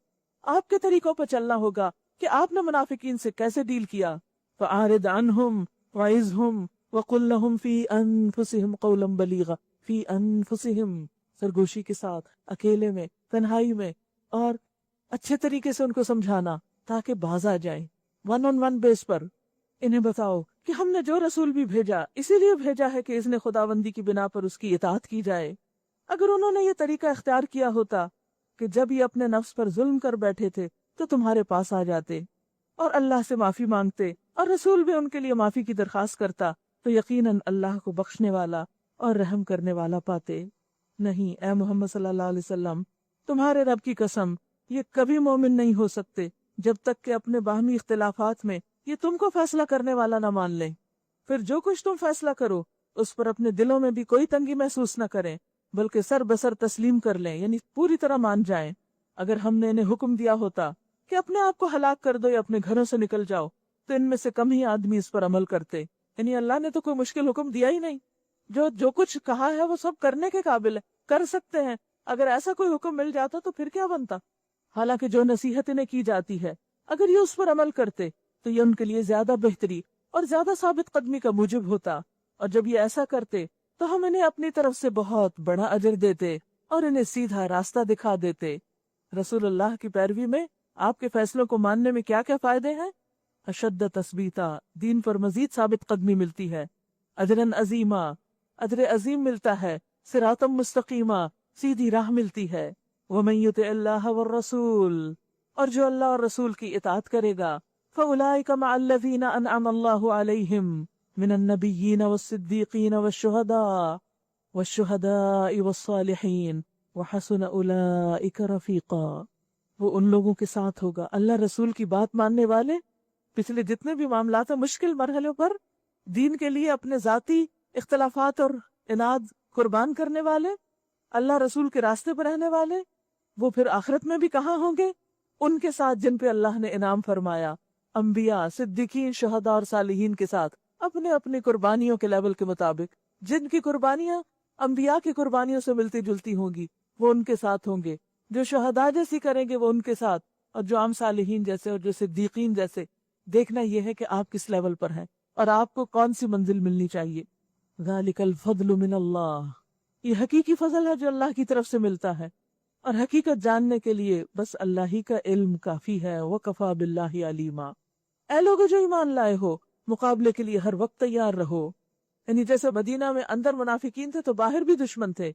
آپ کے طریقوں پر چلنا ہوگا کہ آپ نے منافقین سے کیسے ڈیل کیا۔ فَأَعْرِضْ عَنْهُمْ وَعِظْهُمْ وَقُلْ لَهُمْ فِي أَنفُسِهِمْ قَوْلًا بَلِيغًا، فِي أَنفُسِهِمْ، سرگوشی کے ساتھ، اکیلے میں، تنہائی میں، اور اچھے طریقے سے ان کو سمجھانا تاکہ باز آ جائیں۔ 1-on-1 بیس پر انہیں بتاؤ کہ ہم نے جو رسول بھی بھیجا اسی لیے بھیجا ہے کہ اس نے خداوندی کی بنا پر اس کی اطاعت کی جائے۔ اگر انہوں نے یہ طریقہ اختیار کیا ہوتا کہ جب یہ اپنے نفس پر ظلم کر بیٹھے تھے تو تمہارے پاس آ جاتے اور اللہ سے معافی مانگتے اور رسول بھی ان کے لیے معافی کی درخواست کرتا تو یقیناً اللہ کو بخشنے والا اور رحم کرنے والا پاتے۔ نہیں اے محمد صلی اللہ علیہ وسلم، تمہارے رب کی قسم، یہ کبھی مومن نہیں ہو سکتے جب تک کہ اپنے باہمی اختلافات میں یہ تم کو فیصلہ کرنے والا نہ مان لیں۔ پھر جو کچھ تم فیصلہ کرو اس پر اپنے دلوں میں بھی کوئی تنگی محسوس نہ کریں، بلکہ سر بسر تسلیم کر لیں، یعنی پوری طرح مان جائیں۔ اگر ہم نے انہیں حکم دیا ہوتا کہ اپنے آپ کو ہلاک کر دو یا اپنے گھروں سے نکل جاؤ تو ان میں سے کم ہی آدمی اس پر عمل کرتے۔ یعنی اللہ نے تو کوئی مشکل حکم دیا ہی نہیں، جو کچھ کہا ہے وہ سب کرنے کے قابل ہے، کر سکتے ہیں۔ اگر ایسا کوئی حکم مل جاتا تو پھر کیا بنتا؟ حالانکہ جو نصیحت انہیں کی جاتی ہے اگر یہ اس پر عمل کرتے تو یہ ان کے لیے زیادہ بہتری اور زیادہ ثابت قدمی کا موجب ہوتا، اور جب یہ ایسا کرتے تو ہم انہیں اپنی طرف سے بہت بڑا اجر دیتے اور انہیں سیدھا راستہ دکھا دیتے۔ رسول اللہ کی پیروی میں آپ کے فیصلوں کو ماننے میں کیا کیا فائدے ہیں؟ اشد تثبیتا، دین پر مزید ثابت قدمی ملتی ہے، اجرن عظیما، اجر عظیم ملتا ہے، صراطا مستقیما، سیدھی راہ ملتی ہے، ومن یطع اللہ والرسول، اور جو اللہ اور رسول کی اطاعت کرے گا، فاولئک مع الذین انعم اللہ علیہم من النبیین والصدیقین والشہداء والصالحین وحسن اولئک رفیقا، وہ ان لوگوں کے ساتھ ہوگا، اللہ رسول کی بات ماننے والے، پچھلے جتنے بھی معاملات ہیں مشکل مرحلوں پر دین کے لیے اپنے ذاتی اختلافات اور اناد قربان کرنے والے، اللہ رسول کے راستے پر رہنے والے، وہ پھر آخرت میں بھی کہاں ہوں گے؟ ان کے ساتھ جن پہ اللہ نے انعام فرمایا، انبیاء، صدیقین، شہداء اور صالحین کے ساتھ، اپنے اپنے قربانیوں کے لیول کے مطابق، جن کی قربانیاں انبیاء کی قربانیوں سے ملتی جلتی ہوں گی وہ ان کے ساتھ ہوں گے، جو شہداء جیسی کریں گے وہ ان کے ساتھ، اور جو عام صالحین جیسے اور جو صدیقین جیسے۔ دیکھنا یہ ہے کہ آپ کس لیول پر ہیں اور آپ کو کون سی منزل ملنی چاہیے۔ ذالک الفضل من اللہ، یہ حقیقی فضل ہے جو اللہ کی طرف سے ملتا ہے، اور حقیقت جاننے کے لیے بس اللہ ہی کا علم کافی ہے، وَكَفَى بِاللَّهِ عَلِيمًا۔ اے لوگو جو ایمان لائے ہو، مقابلے کے لیے ہر وقت تیار رہو۔ یعنی جیسے مدینہ میں اندر منافقین تھے تو باہر بھی دشمن تھے،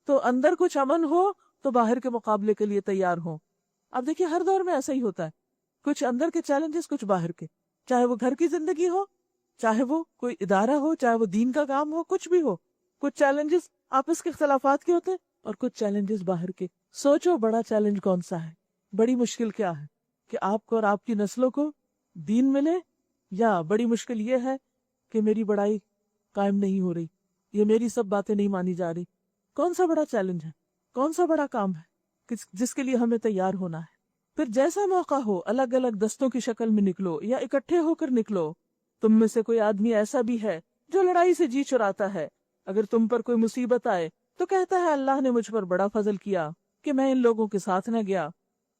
تو اندر کچھ امن ہو تو باہر کے مقابلے کے لیے تیار ہو۔ اب دیکھیے ہر دور میں ایسا ہی ہوتا ہے، کچھ اندر کے چیلنجز، کچھ باہر کے، چاہے وہ گھر کی زندگی ہو، چاہے وہ کوئی ادارہ ہو، چاہے وہ دین کا کام ہو، کچھ بھی ہو، کچھ چیلنجز آپس کے اختلافات کے ہوتے ہیں اور کچھ چیلنجز باہر کے۔ سوچو بڑا چیلنج کون سا ہے، بڑی مشکل کیا ہے، کہ آپ کو اور آپ کی نسلوں کو دین ملے، یا بڑی مشکل یہ ہے کہ میری بڑائی قائم نہیں ہو رہی، یہ میری سب باتیں نہیں مانی جا رہی۔ کون سا بڑا چیلنج ہے، کون سا بڑا کام ہے جس کے لیے ہمیں تیار ہونا ہے؟ پھر جیسا موقع ہو الگ الگ دستوں کی شکل میں نکلو یا اکٹھے ہو کر نکلو۔ تم میں سے کوئی آدمی ایسا بھی ہے جو لڑائی سے جی چراتا ہے، اگر تم پر کوئی مصیبت آئے تو کہتا ہے اللہ نے مجھ پر بڑا فضل کیا کہ میں ان لوگوں کے ساتھ نہ گیا،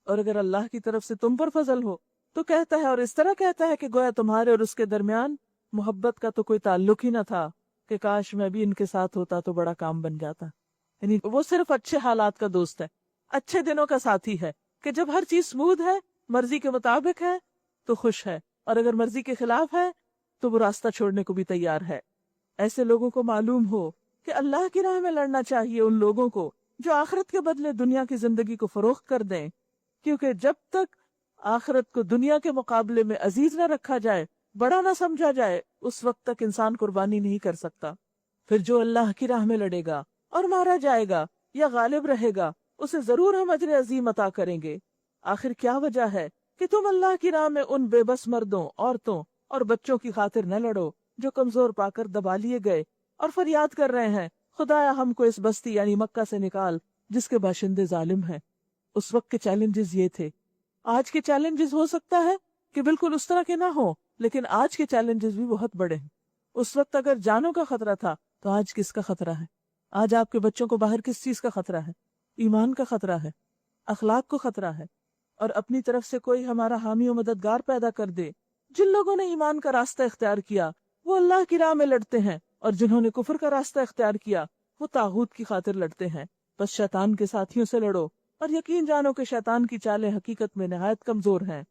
اور اگر اللہ کی طرف سے تم پر فضل ہو تو کہتا ہے، اور اس طرح کہتا ہے کہ گویا تمہارے اور اس کے درمیان محبت کا تو کوئی تعلق ہی نہ تھا، کہ کاش میں بھی ان کے ساتھ ہوتا تو بڑا کام بن جاتا۔ یعنی وہ صرف اچھے حالات کا دوست ہے، اچھے دنوں کا ساتھی ہے، کہ جب ہر چیز سموتھ ہے، مرضی کے مطابق ہے تو خوش ہے، اور اگر مرضی کے خلاف ہے تو وہ راستہ چھوڑنے کو بھی تیار ہے۔ ایسے لوگوں کو معلوم ہو کہ اللہ کی راہ میں لڑنا چاہیے ان لوگوں کو جو آخرت کے بدلے دنیا کی زندگی کو فروخت کر دیں، کیونکہ جب تک آخرت کو دنیا کے مقابلے میں عزیز نہ رکھا جائے، بڑا نہ سمجھا جائے، اس وقت تک انسان قربانی نہیں کر سکتا۔ پھر جو اللہ کی راہ میں لڑے گا اور مارا جائے گا یا غالب رہے گا، اسے ضرور ہم اجر عظیم عطا کریں گے۔ آخر کیا وجہ ہے کہ تم اللہ کی راہ میں ان بے بس مردوں، عورتوں اور بچوں کی خاطر نہ لڑو جو کمزور پا کر دبا لیے گئے اور فریاد کر رہے ہیں، خدایا ہم کو اس بستی یعنی مکہ سے نکال جس کے باشندے ظالم ہیں۔ اس وقت کے چیلنجز یہ تھے۔ آج کے چیلنجز ہو سکتا ہے کہ بالکل اس طرح کے نہ ہوں، لیکن آج کے چیلنجز بھی بہت بڑے ہیں۔ اس وقت اگر جانوں کا خطرہ تھا تو آج کس کا خطرہ ہے؟ آج آپ کے بچوں کو باہر کس چیز کا خطرہ ہے؟ ایمان کا خطرہ ہے، اخلاق کو خطرہ ہے، اور اپنی طرف سے کوئی ہمارا حامی و مددگار پیدا کر دے۔ جن لوگوں نے ایمان کا راستہ اختیار کیا وہ اللہ کی راہ میں لڑتے ہیں، اور جنہوں نے کفر کا راستہ اختیار کیا وہ طاغوت کی خاطر لڑتے ہیں۔ بس شیطان کے ساتھیوں سے لڑو، اور یقین جانو کہ شیطان کی چالیں حقیقت میں نہایت کمزور ہیں۔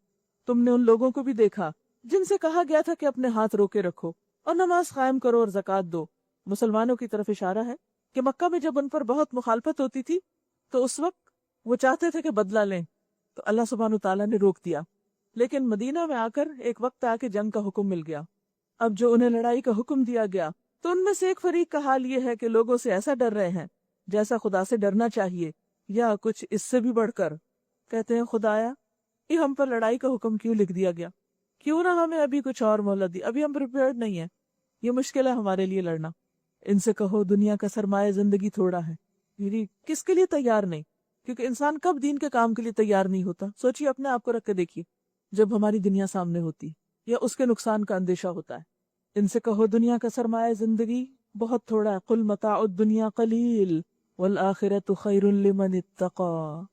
تم نے ان لوگوں کو بھی دیکھا جن سے کہا گیا تھا کہ اپنے ہاتھ روکے رکھو اور نماز قائم کرو اور زکوٰۃ دو۔ مسلمانوں کی طرف اشارہ ہے کہ مکہ میں جب ان پر بہت مخالفت ہوتی تھی تو اس وقت وہ چاہتے تھے کہ بدلہ لیں، تو اللہ سبحانہ وتعالیٰ نے روک دیا۔ لیکن مدینہ میں آ کر ایک وقت آ کے جنگ کا حکم مل گیا۔ اب جو انہیں لڑائی کا حکم دیا گیا تو ان میں سے ایک فریق کا حال یہ ہے کہ لوگوں سے ایسا ڈر رہے ہیں جیسا خدا سے ڈرنا چاہیے، یا کچھ اس سے بھی بڑھ کر کہتے ہیں، خدایا یہ ہم پر لڑائی کا حکم کیوں لکھ دیا گیا؟ کیوں نہ ہمیں ابھی کچھ اور مہلت دی، ابھی ہم پریپیئرڈ نہیں ہیں، یہ مشکل ہے ہمارے لیے لڑنا۔ ان سے کہو دنیا کا سرمایہ زندگی تھوڑا ہے۔ یعنی کس کے لیے تیار نہیں؟ کیونکہ انسان کب دین کے کام کے لیے تیار نہیں ہوتا؟ سوچیے، اپنے آپ کو رکھ کے دیکھیے، جب ہماری دنیا سامنے ہوتی یا اس کے نقصان کا اندیشہ ہوتا ہے۔ ان سے کہو دنیا کا سرمایہ زندگی بہت تھوڑا ہے، قل متاع الدنیا قلیل والآخرۃ خیر لمن اتقی،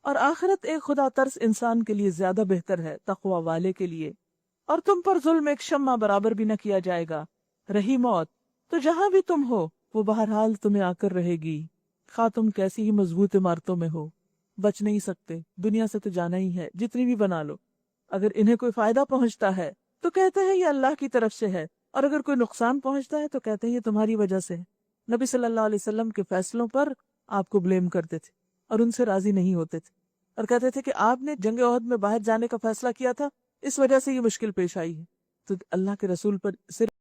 اور آخرت ایک خدا ترس انسان کے لیے زیادہ بہتر ہے تقوی والے کے لیے۔ اور تم پر ظلم ایک شمع برابر بھی نہ کیا جائے گا۔ رہی موت تو جہاں بھی تم ہو وہ بہرحال تمہیں آ کر رہے گی، خواہ تم کیسی ہی مضبوط عمارتوں میں ہو، بچ نہیں سکتے، دنیا سے تو جانا ہی ہے، جتنی بھی بنا لو۔ اگر انہیں کوئی فائدہ پہنچتا ہے تو کہتے ہیں یہ اللہ کی طرف سے ہے، اور اگر کوئی نقصان پہنچتا ہے تو کہتے ہیں یہ تمہاری وجہ سے ہے۔ نبی صلی اللہ علیہ وسلم کے فیصلوں پر آپ کو بلیم کرتے تھے اور ان سے راضی نہیں ہوتے تھے، اور کہتے تھے کہ آپ نے جنگ احد میں باہر جانے کا فیصلہ کیا تھا، اس وجہ سے یہ مشکل پیش آئی ہے۔ تو اللہ کے رسول پر صرف